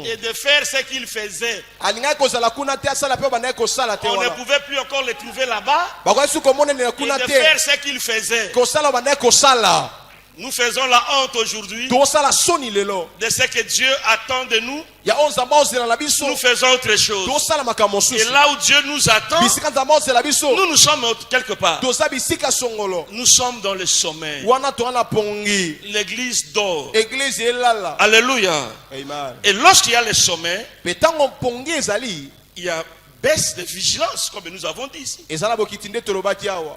et de faire ce qu'il faisait. alingaki kozala kuna te asala mpe bandaki kosala te On ne wana pouvait plus encore le trouver là-bas bakoki komonenela et kuna de te faire ce qu'il faisait. kosala bandaki kosala Nous faisons la honte aujourd'hui tokosala soni lelo de ce que Dieu attend de nous. ya oyo nzambe ozela na biso Nous faisons autre chose. tokosala makambo Et mosusu là où Dieu nous attend, bisika nzambe ozela biso nous sommes quelque part. toza bisika songolo Nous sommes dans le sommeil. wana toza na pongi L'église dort. eglize elala Alléluia. amen Et lorsqu'il y a le sommeil, mpe ntango pongi ezali il y a baisse de vigilance, comme nous avons dit ici. eza na bokiti nde tolobaki awa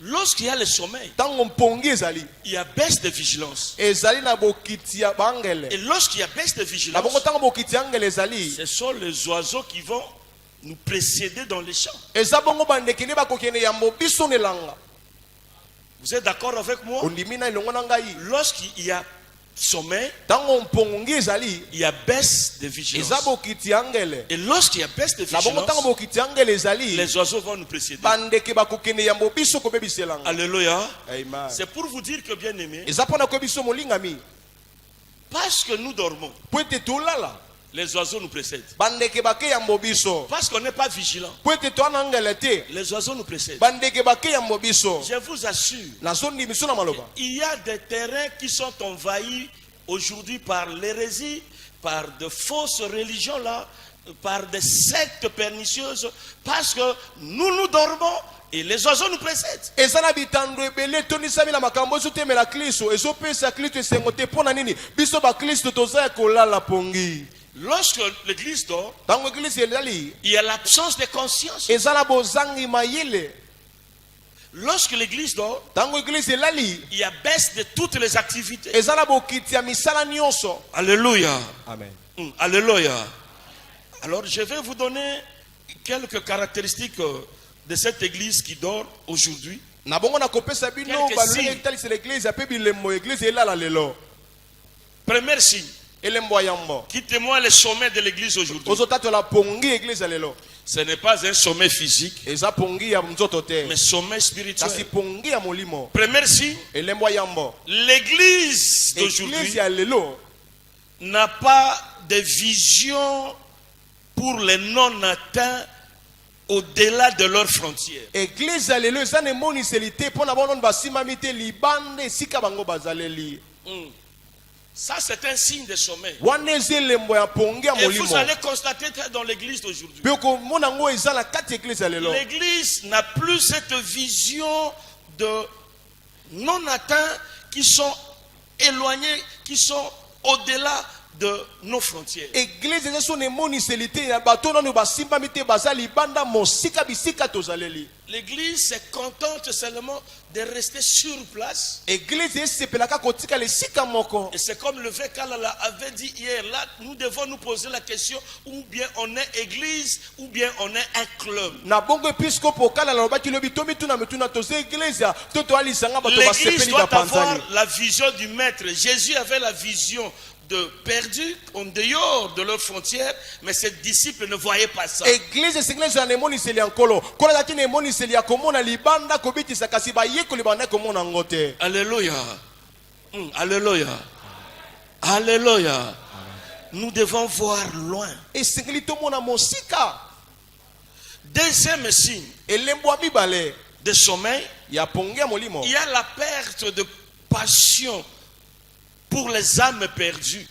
Lorsqu'il y a le sommeil, ntango pongi ezali il y a baisse de vigilance. ezali na bokiti ya bangele Et lorsqu'il y a baisse de na vigilance, bongo ntango bokiti ya angele ezali ce sont les oiseaux qui vont nous précéder dans les champs. eza bongo bandeke nde bakokende yambo biso na elanga Vous êtes d'accord avec moi? ondimi na elongo na ngai Lorsqu'il y a sommeil, ntango mpongi ezali il y a baisse de eza vigilance. bokiti ya angele Et lorsqu'il y a baisse de na bongo ntango vigilance, bokiti ya angele ezali les oiseaux vont nous précéder. bandeke bakokende yambo biso kobebisa elanga Alléluia. amen C'est pour vous dire que, bien aimé, eza mpona koyebi biso molingami parce que nous dormons, po ete tolala les oiseaux nous précèdent. bandeke bake yambo biso Parce qu'on n'est pas vigilant, po ete toa na angele te les oiseaux nous précèdent. bandeke bake yambo biso Je vous assure, nazondi biso na maloba il y a des terrains qui sont envahis aujourd'hui par l'hérésie, par de fausses religions là, par des sectes pernicieuses parce que nous dormons et les oiseaux nous précèdent. ezana bitando ebele tonisami na makambo ezotemela Kristo ezopesa Kristo esengo te mpo na nini biso bakristo toza ya kolala pongi. Lorsque l'église dort, ntango eglise elali il y a l'absence de conscience. ezala bozangi mayele. Lorsque l'église dort, ntango eglise elali il y a baisse de toutes les activités. ezala bokiti ya misala nyonso. Alléluia. Amen. Alléluia. Alors je vais vous donner quelques caractéristiques de cette église qui dort aujourd'hui. na bongo nakopesa bino balolenge etalisela eglise ape bilembo eglise elala lelo. Premier signe elembo ya yambo qui témoigne le sommet de l'église aujourd'hui. ozotatola pongi eglise lelo. Ce n'est pas un sommet physique, eza pongi ya nzoto te mais sommet kasi spirituel. pongi ya molimo. Premier signe, elembo ya yambo l'église eglise d'aujourd'hui ya lelo n'a pas de vision pour les non-atteints au-delà de leurs frontières. eglise ya lelo eza na emoniseli te mpo na bonono basimami te libanda esika bango bazaleli. Ça, c'est un signe de sommet. wana eza elembo ya pongi ya Et vous molimo. allez constater que dans l'église d'aujourd'hui, mpe okomona yango eza na kati ya eglise ya lelo. l'église n'a plus cette vision de non-atteints qui sont éloignés, qui sont au-delà de nos frontières. eglise eza so na emoniseli te ya bato nano basimbami te baza libanda mosika bisika tozaleli. L'église se contente seulement de rester sur place. eglise esepelaka kotikala esika moko. Et c'est comme le Vekalala avait dit hier, là, nous devons nous poser la question, ou bien on est église, ou bien on est un club. na bongo episkope okala lobaki lobi tomituna mituna toza eglise to toalisanga bato L'église basepeli doit avoir bapanzani. la vision du maître. Jésus avait la vision de perdus en dehors de leurs frontières, mais ses disciples ne voyaient pas ça. eglise esengeli ezala na emoniseli ya nkolo kola ezalaki na emoniseli ya komona libanda kobitisa kasi bayekoli banda komona yango te. Alléluia. Alléluia. Alléluia. Nous devons voir loin. esengeli tomona mosika. Deuxième signe elembo ya mibale de sommeil, ya pongi ya molimo il y a la perte de passion pour les âmes perdues.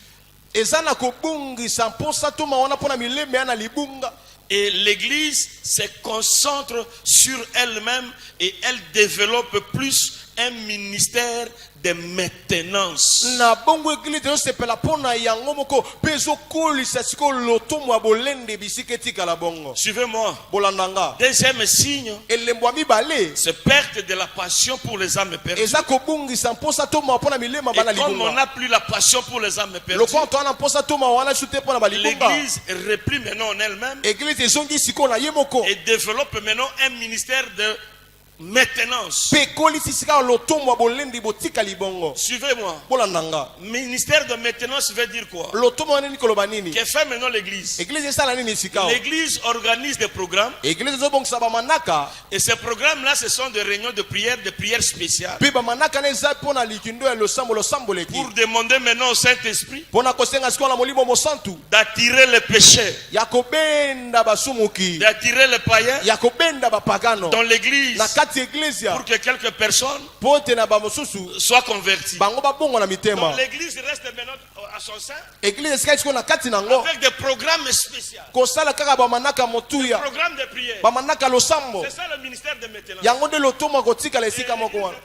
eza na kobungisa mposa toma wana mpona mileme ya na libunga. Et l'église se concentre sur elle-même et elle développe plus un ministère de maintenance. na bongo eglise ezosepela mpona yango moko mpe ezokolisa sikoyo lotomo ya bolende bisika etikala bongo. Suivez-moi. bolandanga Deuxième signe, elembo ya mibale c'est perte de la passion pour les âmes perdues. eza kobungisa mposa toma mpona milema bana Et comme on libunga. n'a plus la passion pour les âmes perdues, lokola towana mposa toma wana su te mpona balibunga. l'église replie maintenant en elle-même eglise ezongi sikoyo na ye moko et développe maintenant un ministère de maintenance. mpe ekolisi sika lotomo ya bolendi botikali bongo. Suivez-moi. bolandanga Ministère de maintenance veut dire quoi? lotomo wana nini koloba nini. Que fait maintenant l'église? eglise esala nini sika L'église organise des programmes eglise ezobongisa bamanaka et ces programmes-là, ce sont des réunions de prière spéciales mpe bamanaka na eza mpona likindo ya losamboleki pour demander maintenant au Saint-Esprit mpona kosenga sikoyo na molimo mosantu d'attirer les péchés, ya kobenda basumuki d'attirer les païens ya kobenda bapagano dans l'église na kati ya eglise pour que quelques personnes mpo te na bamosusu soient converties. bango babongo na Donc mitema. l'église reste maintenant à son sein eglise esika sikoyo na kati nango avec des programmes spéciaux, kosala kaka bamanaka motuya programmes de prière. bamanaka losambo C'est ça le ministère de maintenance. yango nde lotomo akotikala esika moko wana.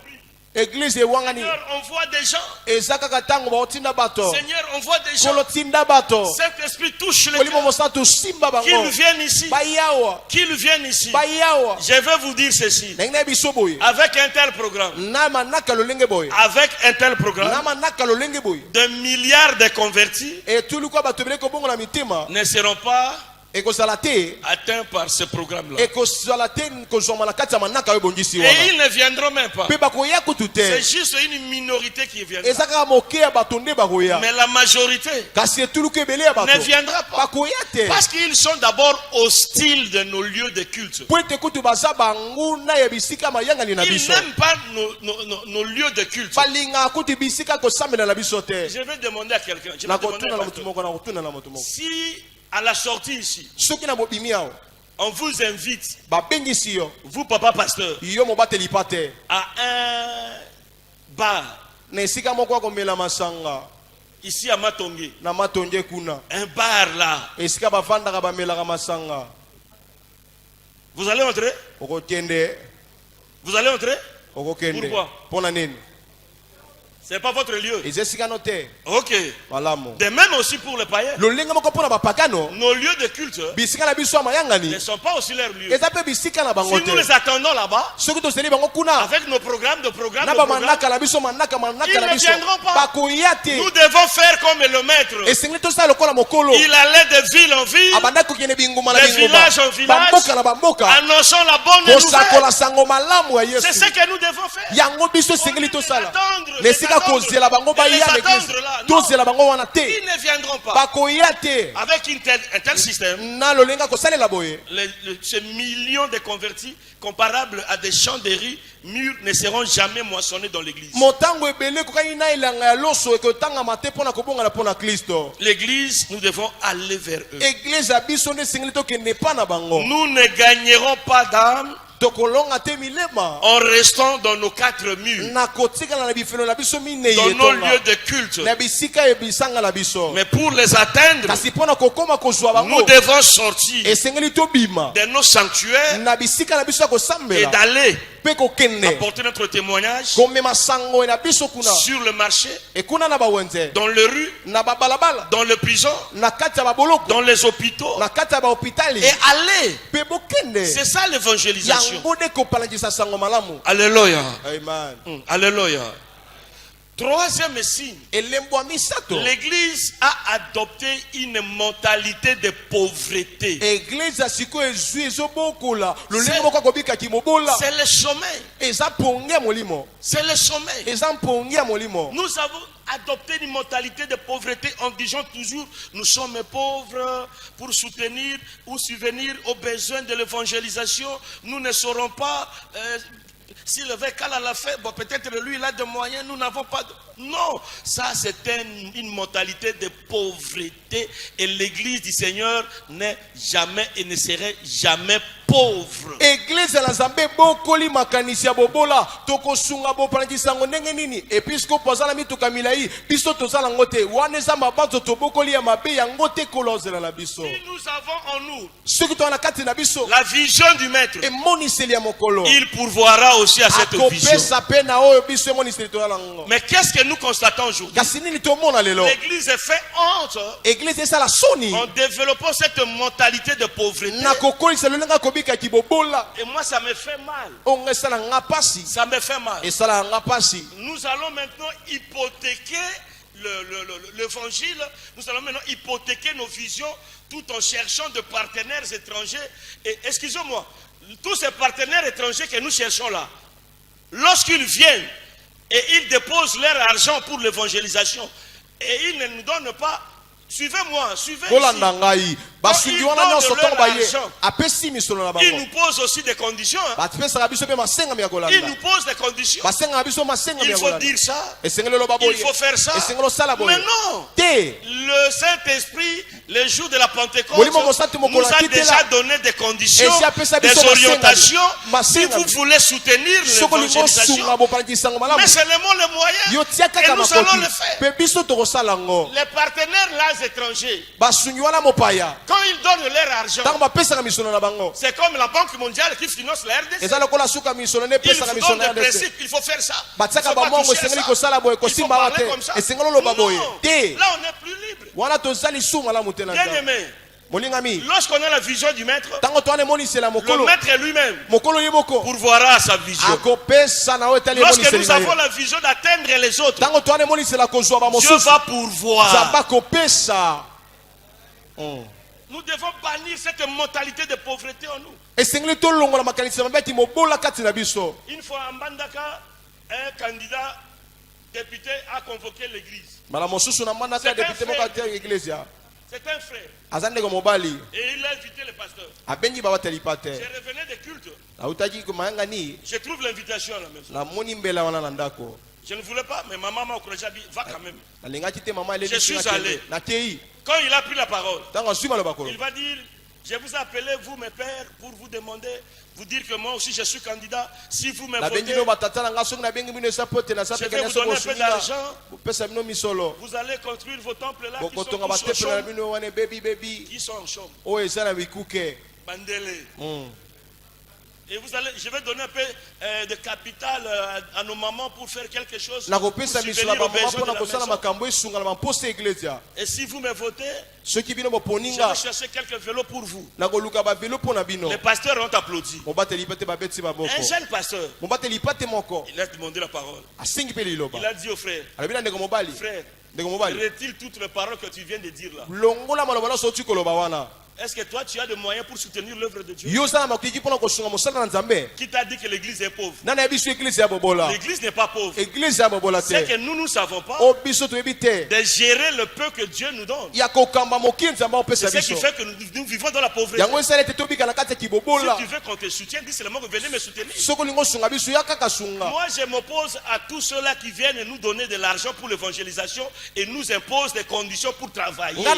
eglise ewangani Seigneur, on voit des gens. eza kaka ntango baotinda bato Seigneur, on voit des gens. kolo tinda bato Saint-Esprit touche les molimo cœurs. mosantu simba bango Qu'ils viennent ici. bayawa Qu'ils viennent ici. bayawa. Je vais vous dire ceci. ndenge na biso boye Avec un tel programme, na manaka lolenge boye avec un tel na programme, manaka lolenge boye de milliards de convertis etuli kwa bato ebele kobongo na mitema ne seront pas ekozala te atteints par ce programme-là. ekozala te kozwama na kati ya manaka oyo ebongisi Et wana ils ne viendront même pas. mpe bakoya kutu te C'est juste une minorité qui viendra. eza kaka moke ya bato nde bakoya Mais la majorité kasi etuluku ebele ya ne bato viendra pas. bakoya te Parce qu'ils sont d'abord hostiles de nos lieux de culte. mpo ete kutu baza banguna ya bisika mayangani na Ils biso n'aiment pas nos lieux de culte. balingaka kutu bisika kosambela na biso te. Je vais demander à quelqu'un. Je vais demander nakotuna à na un motu pasteur. moko nakotuna na motu moko Si à la sortie ici, soki na bobimi awa on vous invite, babengisi yo vous papa pasteur, yo mobateli pa te à un bar, na esika moko ya komela masanga ici à Matonge, na matonge kuna un bar là. esika bavandaka bamelaka masanga Vous allez entrer? okokende Vous allez entrer? okokende Pourquoi? mpona nini C'est pas votre lieu. eza esika no te Ok. malamu De même aussi pour les païens. lolenge moko mpona bapagano Nos lieux de culte bisika na biso ya ne mayangani sont pas aussi leurs lieux. eza mpe bisika na bango Si nous te les attendons là-bas, soki toseli bango kuna avec nos programmes na de programmes, bamanaka na biso manaka Ils na ne biso viendront pas. bakoya te nous devons faire comme le maître. esengeli tosala lokola mokolo Il allait de ville en ville, abandaki kokende binguma na de binguma village en village, bamboka na bamboka annonçant la bonne nouvelle. kosakola sango malamu ya C'est yesu ce que nous devons faire. yango biso Au esengeli lieu de tosala l'attendre, na esika kozela bango de les baya na attendre eglise là. Non, tozela bango wana te ils ne viendront pas. bakoya te Avec un tel système, na lolenga kosalela boye ces millions de convertis comparables à des champs de riz mûrs ne seront jamais moissonnés dans l'église. motango ebele kokani na elanga ya loso ekotangama te mpona kobongana mpona kristo L'église, nous devons aller vers eux. eglise ya biso nde esengeli tokende epa na bango Nous ne gagnerons pas d'âme tokolonga te milema en restant dans nos quatre murs, na kotikala na bifelo na biso minei dans nos etonga lieux de culte. na bisika ebisanga na biso Mais pour les atteindre, kasi mpona kokoma kozwa nous bango devons sortir esengeli tobima de nos sanctuaires na bisika na biso ya et kosambela d'aller mpe kokende apporter notre témoignage komema sango na biso kuna sur le marché, ekuna na bawenze dans les rues, na babalabala dans les prisons, na kati ya baboloko dans les hôpitaux, na kati ya bahopitali et aller. mpe bokende C'est ça l'évangélisation. yango nde kopalangisa sango malamu Alléluia. amen Alléluia. Troisième signe. elembo ya misato L'église a adopté une mentalité de pauvreté. eglize ya sikoyo ezwi ezobokola lolenge moko akobikaki mobola C'est le sommeil. eza pongi ya molimo C'est le sommeil. eza mpongi ya molimo Nous avons adopté une mentalité de pauvreté en disant toujours nous sommes pauvres pour soutenir ou subvenir aux besoins de l'évangélisation. Nous ne saurons pas si le Vécal l'a fait, bon, peut-être lui il a des moyens, nous n'avons pas de... Non, ça c'est une mentalité de pauvreté et l'église du Seigneur n'est jamais et ne serait jamais pauvre. eglize ya nzambe ebokoli makanisi ya bobola tokosunga bopalangisa yango ndenge nini epuiske pozala mituka milai biso tozala yango te wana eza mabanzo tobokoli ya mabe yango te kola ozela na biso Si nous avons en nous soki toza na kati na biso la vision du maître, emoniseli ya mokolo il pourvoira aussi à cette vision. akopesa mpe na oyo biso emoniseli toza nango Mais qu'est-ce que nous constatons aujourd'hui? kasi nini tomona lelo L'église est fait honte eglize esala soni en développant cette mentalité de pauvreté. na kokolisa lolenge akobikaki bobola Et moi, ça me fait mal. ongo esala nga pasi Ça me fait mal. esala nga pasi Nous allons maintenant hypothéquer l'évangile. Nous allons maintenant hypothéquer nos visions tout en cherchant de partenaires étrangers. Et excusez-moi, tous ces partenaires étrangers que nous cherchons là, lorsqu'ils viennent et ils déposent leur argent pour l'évangélisation et ils ne nous donnent pas, suivez-moi, suivez kolanda ici. ngai basungi wana nyonso ntongo baye l'argent. apesi misolo na Ils bango nous posent aussi des conditions. Hein. bapesaka biso mpe masengami ya Ils kolanda nous posent des conditions. basengaka biso masengami Il ya faut kolanda dire ça. esengeli oloba boye Il faut faire ça. esengeli osala boye Mais non. te Le Saint-Esprit, le jour de la Pentecôte, Molimo Mosantu nous Mokola a Kitela. déjà donné des conditions, Esi apesa des biso orientations. Si masengami. vous voulez soutenir soko olingi osunga l'évangélisation, bopalangisa yango malamu mais seulement les moyens. yo tia Et kaka nous allons makoti le faire. mpe biso tokosala yango Les partenaires là étrangers, basungi wana mopaya quand ils donnent leur argent, ntango bapesaka misolo na bango c'est comme la Banque mondiale qui finance la RDC. eza lokola suka misolo nde Il epesaka faut misolo donner na des rdc principes, il faut faire ça. Il faut batiaka pas bamongo toucher à esengeli ça. kosala boye Il faut kosimba awa parler te comme ça. esengeli oloba boye Non. te Là, on est plus libre. wana toza lisu malamu te na Bien nzambe aimé, molingami lorsqu'on a la vision du maître, ntango towana emonisela le mokolo maître lui-même mokolo ye moko pourvoira sa vision. akopesa na oyo etali Lorsque emoniseli nous na avons ye la vision d'atteindre les autres, ntango towana emonisela kozwa Dieu bamosusu va pourvoir. nzambe akopesa Nous devons bannir cette mentalité de pauvreté en nous. esengeli tolongola makanisi mabe ati mobola kati na biso Une fois en Bandaka, un candidat député a convoqué l'église. mbala mosusu na mbandaka C'est un depute moko frère. atia iglesia C'est un frère. aza ndeko mobali Et il a invité le pasteur. abengi babateli pa te Je revenais des cultes. autaki mayangani Je trouve l'invitation à la maison. namoni mbela wana na ndako Je ne voulais pas, mais ma maman m'a encouragé à dire, va quand même. nalingaki te mama Je suis allé. nakei Quand il a pris la parole, ntango azwi maloba kolo il va dire, Je vous ai appelé, vous mes pères, pour vous demander, vous dire que moi aussi je suis candidat. Si vous me votez, je vais vous donner un peu d'argent. Vous allez construire vos temples là qui sont en chaume. Bandele. Et je vais donner un peu de capital à nos mamans pour faire quelque chose. Pour subvenir aux besoins de la maison. Et si vous me votez, je vais chercher quelques vélos pour vous. Les pasteurs ont applaudi. Un jeune pasteur, il a demandé la parole. Il a dit au frère, frère, retire toutes les paroles que tu viens de dire là. Est-ce que toi tu as des moyens pour soutenir l'œuvre de Dieu? Qui t'a dit que l'église est pauvre? L'église n'est pas pauvre. C'est que nous ne savons pas de gérer le peu que Dieu nous donne. C'est ce qui fait que nous vivons dans la pauvreté. Si tu veux qu'on te soutienne, dis seulement que venez me soutenir. Moi je m'oppose à tous ceux-là qui viennent nous donner de l'argent pour l'évangélisation et nous imposent des conditions pour travailler. Ça,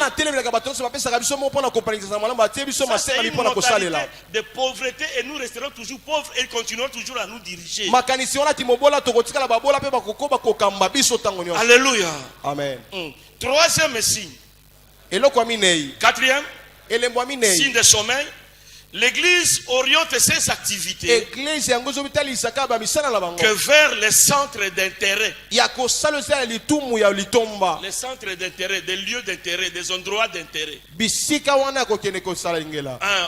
c'est une mentalité de pauvreté et nous resterons toujours pauvres et continuerons toujours à nous diriger. Alléluia. Amen. Troisième signe. Quatrième signe de sommeil. L'église oriente ses activités que vers les centres d'intérêt. Les centres d'intérêt, des lieux d'intérêt, des endroits d'intérêt.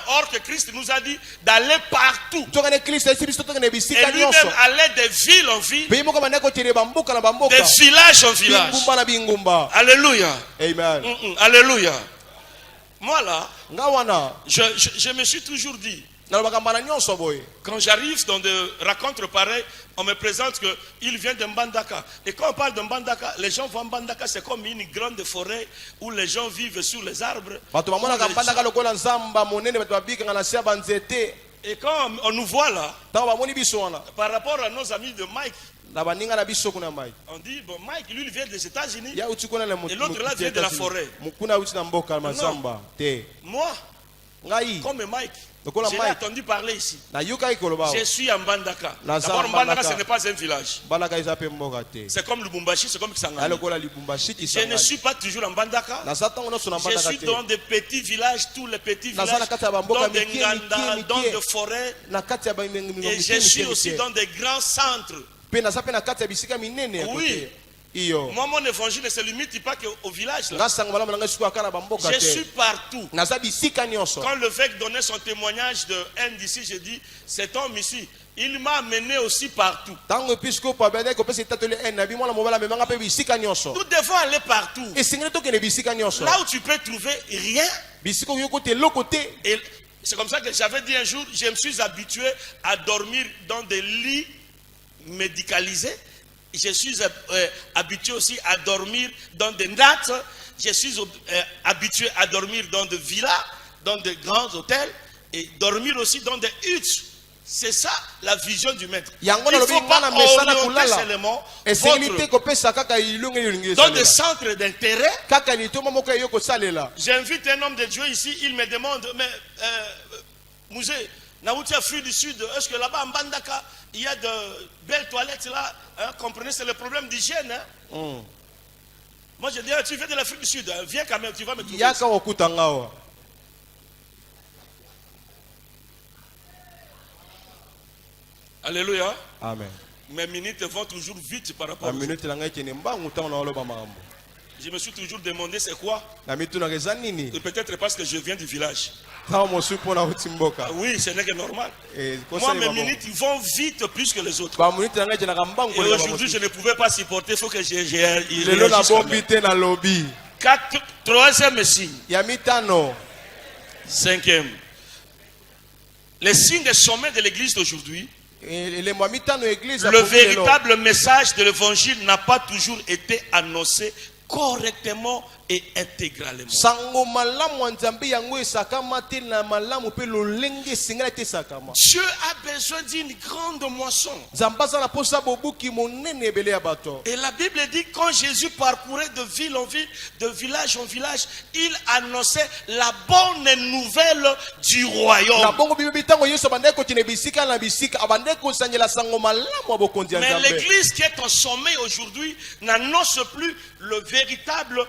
Or que Christ nous a dit d'aller partout. Et lui-même allait de ville en ville, de village en village. Alléluia. Amen. Alléluia. Moi là, je me suis toujours dit, quand j'arrive dans des rencontres pareilles, on me présente qu'il vient de Mbandaka. Et quand on parle de Mbandaka, les gens voient Mbandaka, c'est comme une grande forêt où les gens vivent sous les arbres. Et quand on nous voit là, par rapport à nos amis de Mike, on dit, bon, Mike, lui, il vient des États-Unis. Et l'autre là vient de la forêt. Non. Moi, comme Mike, j'ai entendu parler ici. Je suis à Mbandaka. D'abord, Mbandaka, ce n'est pas un village. C'est comme Lubumbashi, c'est comme Kisangani. Je ne suis pas toujours en Mbandaka. Je suis dans des petits villages, tous les petits villages, dans des Nganda, dans des forêts. Et je suis aussi dans des grands centres. Oui. Moi, mon évangile ne se limite pas qu'au village. Là. Je suis partout. Quand l'évêque donnait son témoignage de haine d'ici, j'ai dit, cet homme ici, il m'a amené aussi partout. Nous devons aller partout. Là où tu peux trouver rien. Et c'est comme ça que j'avais dit un jour, je me suis habitué à dormir dans des lits médicalisés. Je suis habitué aussi à dormir dans des nattes. Je suis habitué à dormir dans des villas, dans des grands hôtels et dormir aussi dans des huttes. C'est ça la vision du maître. Il ne faut pas orienter seulement dans des centres d'intérêt. J'invite un homme de Dieu ici, il me demande, mais Mouzé, Naouti Afrique du Sud, est-ce que là-bas en Mbandaka, il y a de belles toilettes là, hein, comprenez, c'est le problème d'hygiène. Hein? Moi je dis, tu viens de l'Afrique du Sud, hein, viens quand même, tu vas me trouver. Alléluia. Amen. Mes minutes vont toujours vite par rapport à ça. Je me suis toujours demandé c'est quoi. Et peut-être parce que je viens du village. Oui, ce n'est que normal. Moi, mes minutes vont vite plus que les autres. Et aujourd'hui, je ne pouvais pas supporter. Il faut que j'ai troisième signe. Cinquième. Les signes de sommet de l'église d'aujourd'hui. Le véritable message de l'évangile n'a pas toujours été annoncé correctement et intégralement. sango malamu nzambe yango esakama te na malamu pe lolenge singala te sakama. Dieu a besoin d'une grande moisson. Nzambe aza na posa bobuki monene ebele ya bato. Et la Bible dit quand Jésus parcourait de ville en ville, de village en village, il annonçait la bonne nouvelle du Na royaume. bongo bibi tango Yesu abandaki kotina bisika na bisika abandaki kosangela sango malamu ya bokonzi ya Mais Nzambe. l'église qui est en sommeil aujourd'hui n'annonce plus le véritable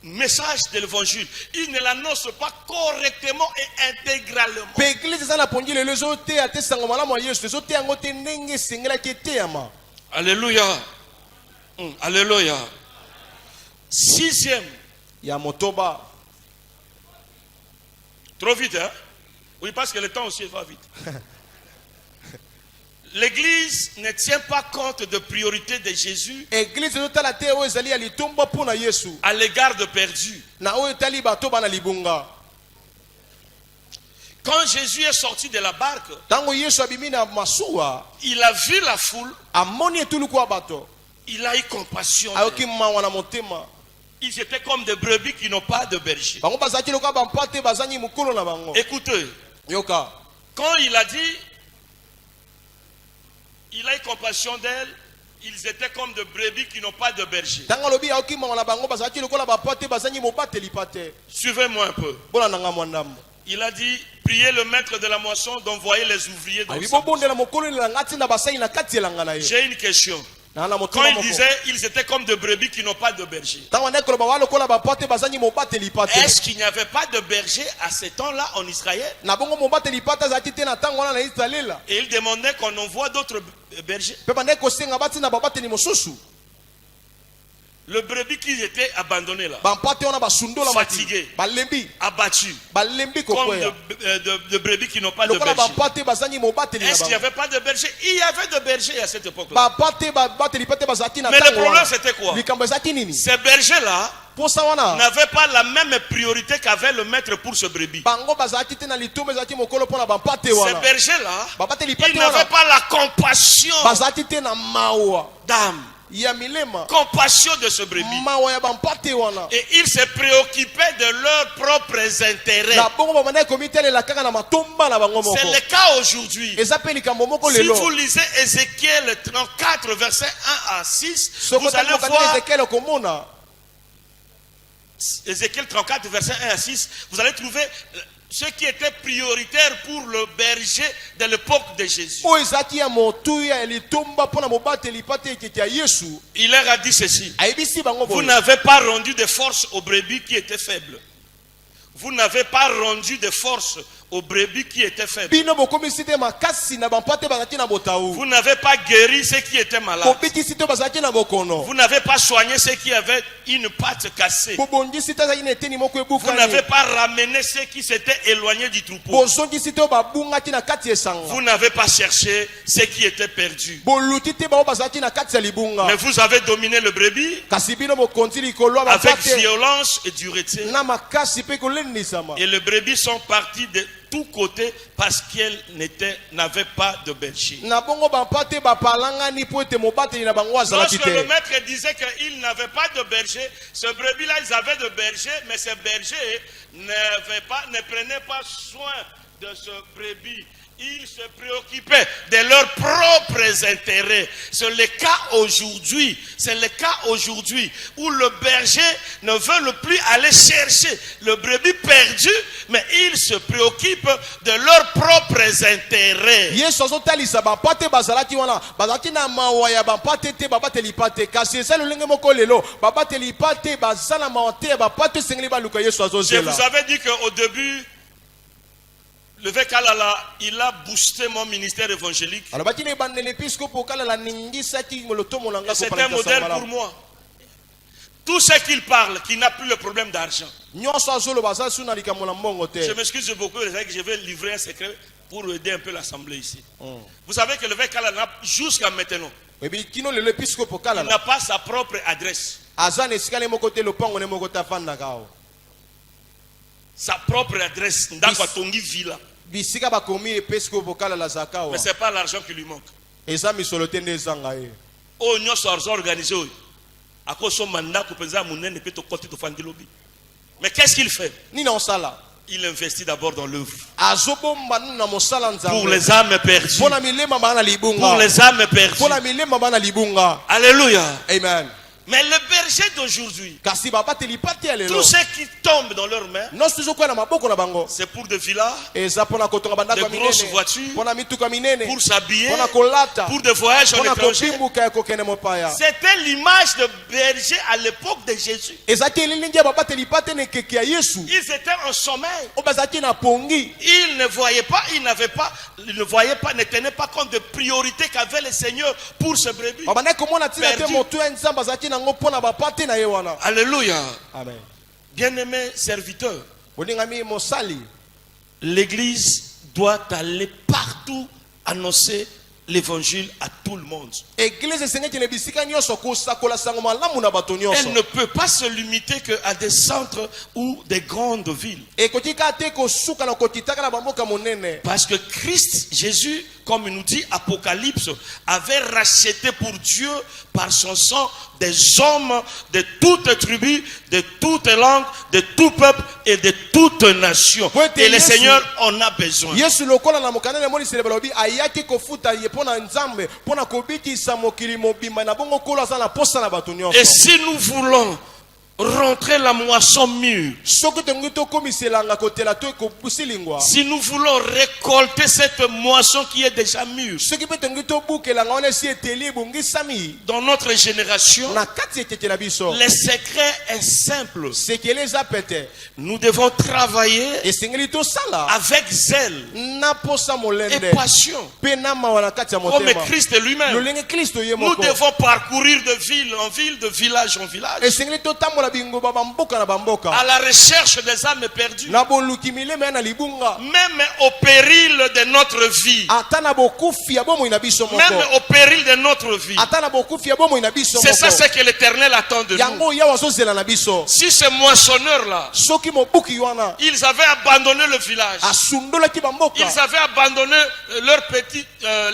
message de l'évangile. Il ne l'annonce pas correctement et intégralement. Pe église eza na pongi lelo ezoteya te sango malamu ya Yesu ezoteya yango te ndenge esengelaki eteyama. Alléluia. Alléluia. Sixième. Ya motoba. Trop vite, hein? Oui, parce que le temps aussi va vite. L'église ne tient pas compte de priorité de Jésus Église ezotala te oyo ezali ya litomba mpona Yesu. à l'égard de perdus. Na oyo etali bato bana libunga. Quand Jésus est sorti de la barque, Tango Yesu abimi na masuwa, il a vu la foule, amoni etuluku ya bato. il a eu compassion. Ayoki mawa na motema. Ils étaient comme des brebis qui n'ont pas de berger. Bango bazaki loka bampate bazangi mukolo na bango. Écoutez, Yoka. quand il a dit, il a eu compassion d'elles, ils étaient comme des brebis qui n'ont pas de berger. Tango lobi ayoki mawa na bango bazaki lokola bapate bazangi mobateli pate. Suivez-moi un peu. Bona nanga mwandamu. Il a dit, priez le maître de la moisson d'envoyer les ouvriers dans Abi sa bobonde na mokolo na ngati na basai na kati elanga na ye. J'ai une question. Na na Quand motema il moko. disait, ils étaient comme des brebis qui n'ont pas de berger. Tango ndeko ba walo kola bapate bazangi mobateli pate. Est-ce qu'il n'y avait pas de berger à ce temps-là en Israël? Na bongo mobateli pate zaki te na tango wana na Israela. Et il demandait qu'on envoie d'autres bergers. Pe bandeko senga bati na babateli mosusu. Le brebis qui était abandonné là, Bampate wana basundola mati. Fatigué. Balembi. abattu, Balembi comme kokoya. de brebis qui n'ont pas de Lokola berger. bampate bazangi mobateli na Est-ce qu'il n'y bango. avait pas de berger? Il y avait de bergers à cette époque-là. Bapate babateli pate bazaki na Mais le tango problème wana. c'était quoi? Likambo ezaki nini? Ces bergers-là Posa wana. n'avaient pas la même priorité qu'avait le maître pour ce brebis. Bango bazaki te na litombe ezaki mokolo pona bampate Ces wana. bergers-là, Babateli ils pate n'avaient wana. pas la compassion Bazaki te na mawa. d'âme, Ya milema. compassion de ce brebis. Mawa ya bampate wana. Et ils se préoccupaient de leurs propres intérêts. Na bongo babanda komitele la kaka na matomba na bango moko. C'est le cas aujourd'hui. Eza pe likambo moko Si lelo. vous lisez Ézéchiel 34, verset 1 à 6, Soko vous allez tango voir Ezekiel komona. Ézéchiel 34, verset 1 à 6, vous allez trouver ce qui était prioritaire pour le berger de l'époque de Jésus. O ezaki ya motuya ya litomba pona mobateli pate ekeke ya Yesu. Il leur a dit ceci: Ayebisi bango vous boye. n'avez pas rendu de force aux brebis qui étaient faibles. Vous n'avez pas rendu de force aux brebis qui étaient faibles. Bino bokomisi te makasi na bampate bazaki na botaou. Vous n'avez pas guéri ceux qui étaient malades. Bobikisi te bazaki na bokono. Vous n'avez pas soigné ceux qui avaient une patte cassée. Bobongisi te azaki na eteni moko Vous n'avez ebukani. pas ramené ceux qui s'étaient éloignés du troupeau. Bozongisi te babungaki na kati esanga. Vous n'avez pas cherché ceux qui étaient perdus. Boluti te bao bazaki na kati ya libunga. Mais vous avez dominé le brebis Kasi bino bokonzi likolo ya avec bampate. violence et dureté. Na makasi pe kolendisama. Et les brebis sont partis de tous côtés parce qu'elles n'avaient pas de berger. Na bongo bampate bapalangani po ete mobateli na bango azalaki Lorsque le te. maître disait qu'ils n'avaient pas de berger, ce brebis-là, ils avaient de berger, mais ces bergers ne prenaient pas soin de ce brebis. Ils se préoccupaient de leurs propres intérêts. C'est le cas aujourd'hui. C'est le cas aujourd'hui où le berger ne veut plus aller chercher le brebis perdu, mais il se préoccupe de leurs propres intérêts. Yesu azotalisa bampate bazalaki wana bazalaki na mawa ya bampate te babateli pate kasi eza lolenge moko lelo babateli pate bazala mawa te ya bapate esengeli baluka Yesu Je azozela. vous avais dit qu'au début, le Vekalala, il a boosté mon ministère évangélique. alobaki na ebandeli episkopo okalala ningisaki molotomo na nga C'est un modèle pour moi. Tout ce qu'il parle, qui n'a plus le problème d'argent. nyonso azoloba aza su na likambo na mbongo te. Je m'excuse beaucoup, que je vais livrer un secret pour aider un peu l'assemblée ici. Vous savez que le Vekalala, jusqu'à maintenant, ebi kino lelo episkopo il okalala n'a pas sa propre adresse. aza na esika ne moko te lopango ne moko te afandaka awa. Sa propre adresse, Ndakwa Tongi Villa. Bisika bakomi episkopo okalala azaka awa. Mais ce n'est pas l'argent qui lui manque. Eza misolo te nde ezanga ye. Oh, nous sommes organisés. Mais qu'est-ce qu'il fait? Nina osala. Il investit d'abord dans l'œuvre. Azobomba na mosala nzambe. Pour les âmes perdues. Pona milema bana libunga. Pour les âmes perdues. Pona milema bana libunga. Alléluia. Amen. Mais le berger d'aujourd'hui, Kasi babateli pati ya lelo. tous ceux qui tombent dans leurs mains, Nosi tuzokuwa na maboko na bango. c'est pour de villas, Eza pona kotonga bandako ya de grosses minene. voitures, Pona mituka minene. pour s'habiller, Pona kolata. pour des voyages en Pona étranger. kopimbuka ya kokende mopaya. C'était l'image de berger à l'époque de Jésus. Ezaki elilingi ya babateli pati na keke ya Yesu. Ils étaient en sommeil. Obazaki na pongi. Ils ne voyaient pas, ne tenaient pas compte de priorité qu'avait le Seigneur pour ce brebis. Babana komona tina te Perdu. moto ya nzamba azaki nango pona bapati na ye wana. Alléluia. Amen. Bien-aimés serviteurs, Boningami mosali. l'Église doit aller partout annoncer l'évangile à tout le monde. Église esengeki na bisika nyonso kosakola sango malamu na bato nyonso. Elle ne peut pas se limiter qu'à des centres ou des grandes villes. Ekotika te kosuka na kotitaka na bamboka monene. Parce que Christ, Jésus, comme il nous dit Apocalypse, avait racheté pour Dieu par son sang des hommes de toutes tribus, de toutes langues, de tout peuple et de toutes nations. Et le Seigneur en a besoin. Yesu lokola na mokanene moni celebalobi ayaki kofuta ye pona nzambe pona kobikisa mokili mobimba na bongo kolo azala posa na bato nyonso. Et si nous voulons rentrer la moisson mûre, Soki tengi to komiselanga kotela to ekobusilingwa. si nous voulons récolter cette moisson qui est déjà mûre Soki pe tengi to bukelanga wana si eteli ebongisami dans notre génération, na kati ekeke na biso. le secret est simple. Sekele eza pete. Nous devons travailler Esengeli tosala avec zèle na posa et molende. passion, Pe na mawa na kati ya comme motema. Christ lui-même. Lolenge Kristo ye Nous moko. devons parcourir de ville en ville, de village en village, Esengeli totambola bingoba bamboka na bamboka. à la recherche des âmes perdues, Na boluki mileme na libunga. même au péril de notre vie. Ata na bokufi ya bomoi na biso moko. Même au péril de notre vie. Ata na bokufi ya bomoi na biso C'est ça moko. ce que l'Éternel attend de nous. Yango yawa azozela na biso. Si ces moissonneurs-là, Soki mobuki wana ils avaient abandonné le village, asundolaki bamboka. ils avaient abandonné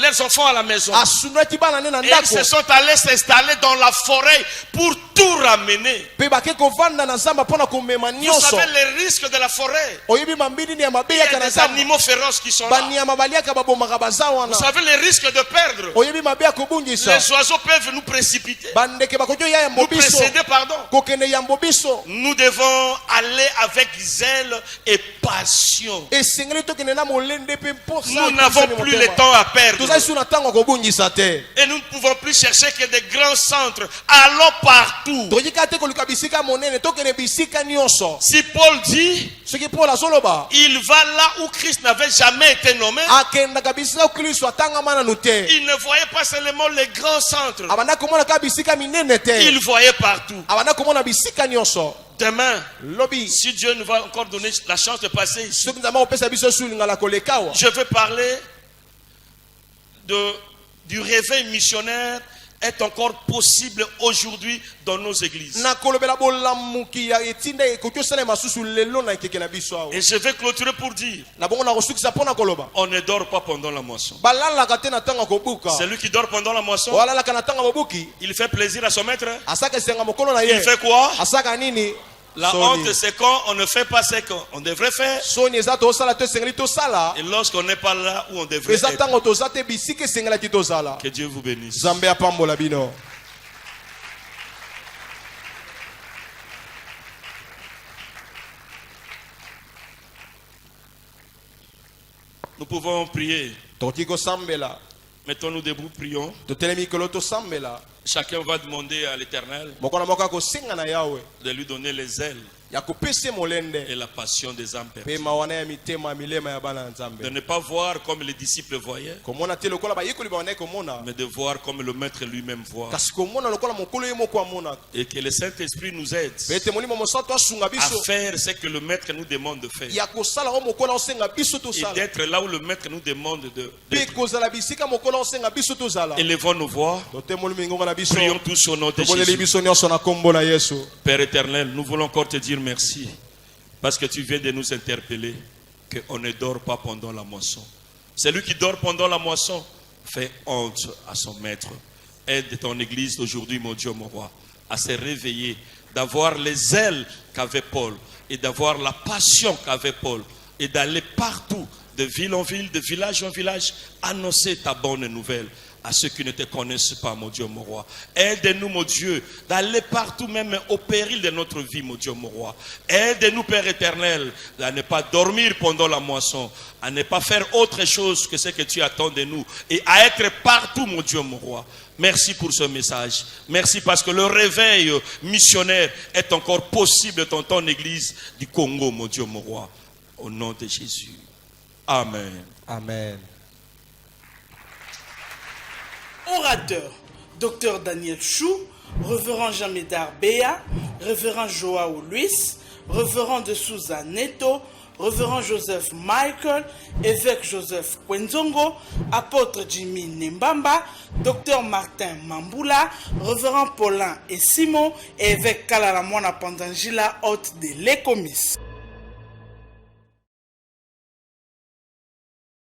leurs enfants à la maison, Asundolaki bana ne na et ils ndako. se sont allés s'installer dans la forêt pour tout ramener. Pe bake kovanda na zamba pona komema Vous nyonso. savez les risques de la forêt. Oyebi mambidi ni ya mabe Il y a yaka na des zamba. animaux féroces qui sont là. Banyama baliaka babomaka baza wana. Vous savez les risques de perdre. Oyebi mabe ya kobungisa. Les oiseaux peuvent nous précipiter, Bandeke bakojo ya nous yambo biso. précéder, pardon. Kokende yambo biso. Nous devons aller avec zèle et passion. Esengeli tokende na molende pe mposa. Nous n'avons plus le temps à perdre. Tozali su na ntango kobungisa te. Et nous ne pouvons plus chercher que des grands centres. Allons partout. Toyika te koluka bisika monene tokende bisika nyonso. Si Paul dit, Soki Paul azoloba il va là où Christ n'avait jamais été nommé, akendaka bisika Kristo atangama nanu te. il ne voyait pas seulement les grands centres, Abanda komona ka bisika minene te. il voyait partout. Abanda komona bisika nyonso. Demain, Lobi si Dieu nous va encore donner la chance de passer ici, soki nzambe opesa biso sulinga la kolekawa. je veux parler du réveil missionnaire est encore possible aujourd'hui dans nos églises. Na kolobela bolamuki ya etinda ekoki osala masusu lelo na ekeke na biso awa. Et je vais clôturer pour dire, Na bongo na kosukisa pona koloba. on ne dort pas pendant la moisson. Balalaka te na tanga kobuka. Celui qui dort pendant la moisson, Walalaka na tanga bobuki. il fait plaisir à son maître. Asaka esenga mokolo na Il ye. fait quoi? Asaka nini? La Soni. honte, c'est quand on ne fait pas ce qu'on devrait faire. Soni eza tosala to esengeli tosala. Et lorsqu'on n'est pas là où on devrait Eza être. tango toza te bisika esengelaki tozala. Que Dieu vous bénisse. Nzambe apambola bino. Nous pouvons prier. Toki kosambela. Mettons-nous debout, prions. Totelemi kolo tosambela. Chacun va demander à l'Éternel Moko na moko akosenga na Yawe. de lui donner les ailes Ya kopese molende. et la passion des âmes Pe perdues. mawana ya mitema milema ya bana De nzambe. ne pas voir comme les disciples voyaient, Komona te lokola bayekoli bawana komona. mais de voir comme le Maître lui-même voit. Kasi komona lokola mokolo ye moko amona. Et que le Saint-Esprit nous aide Pete molimo mosantu asunga à biso. faire ce que le Maître nous demande de faire. Ya kosala o mokolo osenga biso Et tosala. d'être là où le Maître nous demande Pe d'être. kozala bisika mokolo osenga biso tozala. Élevons nos voix. Tote molimo ngonga na biso. Prions tous au nom de Toboneli Jésus. biso nyonso na kombo na Yesu. Père éternel, nous voulons encore te dire merci. Parce que tu viens de nous interpeller qu'on ne dort pas pendant la moisson. Celui qui dort pendant la moisson fait honte à son maître. Aide ton église aujourd'hui, mon Dieu, mon roi. à se réveiller, d'avoir les ailes qu'avait Paul et d'avoir la passion qu'avait Paul et d'aller partout, de ville en ville, de village en village, annoncer ta bonne nouvelle à ceux qui ne te connaissent pas, mon Dieu, mon roi. Aide-nous, mon Dieu, d'aller partout, même au péril de notre vie, mon Dieu, mon roi. Aide-nous, Père éternel, à ne pas dormir pendant la moisson, à ne pas faire autre chose que ce que tu attends de nous et à être partout, mon Dieu, mon roi. Merci pour ce message. Merci parce que le réveil missionnaire est encore possible dans ton église du Congo, mon Dieu, mon roi. Au nom de Jésus. Amen. Amen. Orateur, Dr Daniel Chou, Révérend Jean-Médard Béa, Révérend Joao Luis, Révérend de Souza Neto, Révérend Joseph Michael, Évêque Joseph Kwenzongo, Apôtre Jimmy Nembamba, Dr Martin Mambula, Révérend Paulin et Simon, et Évêque Kalalamwana Pandangila, hôte de l'Écomis.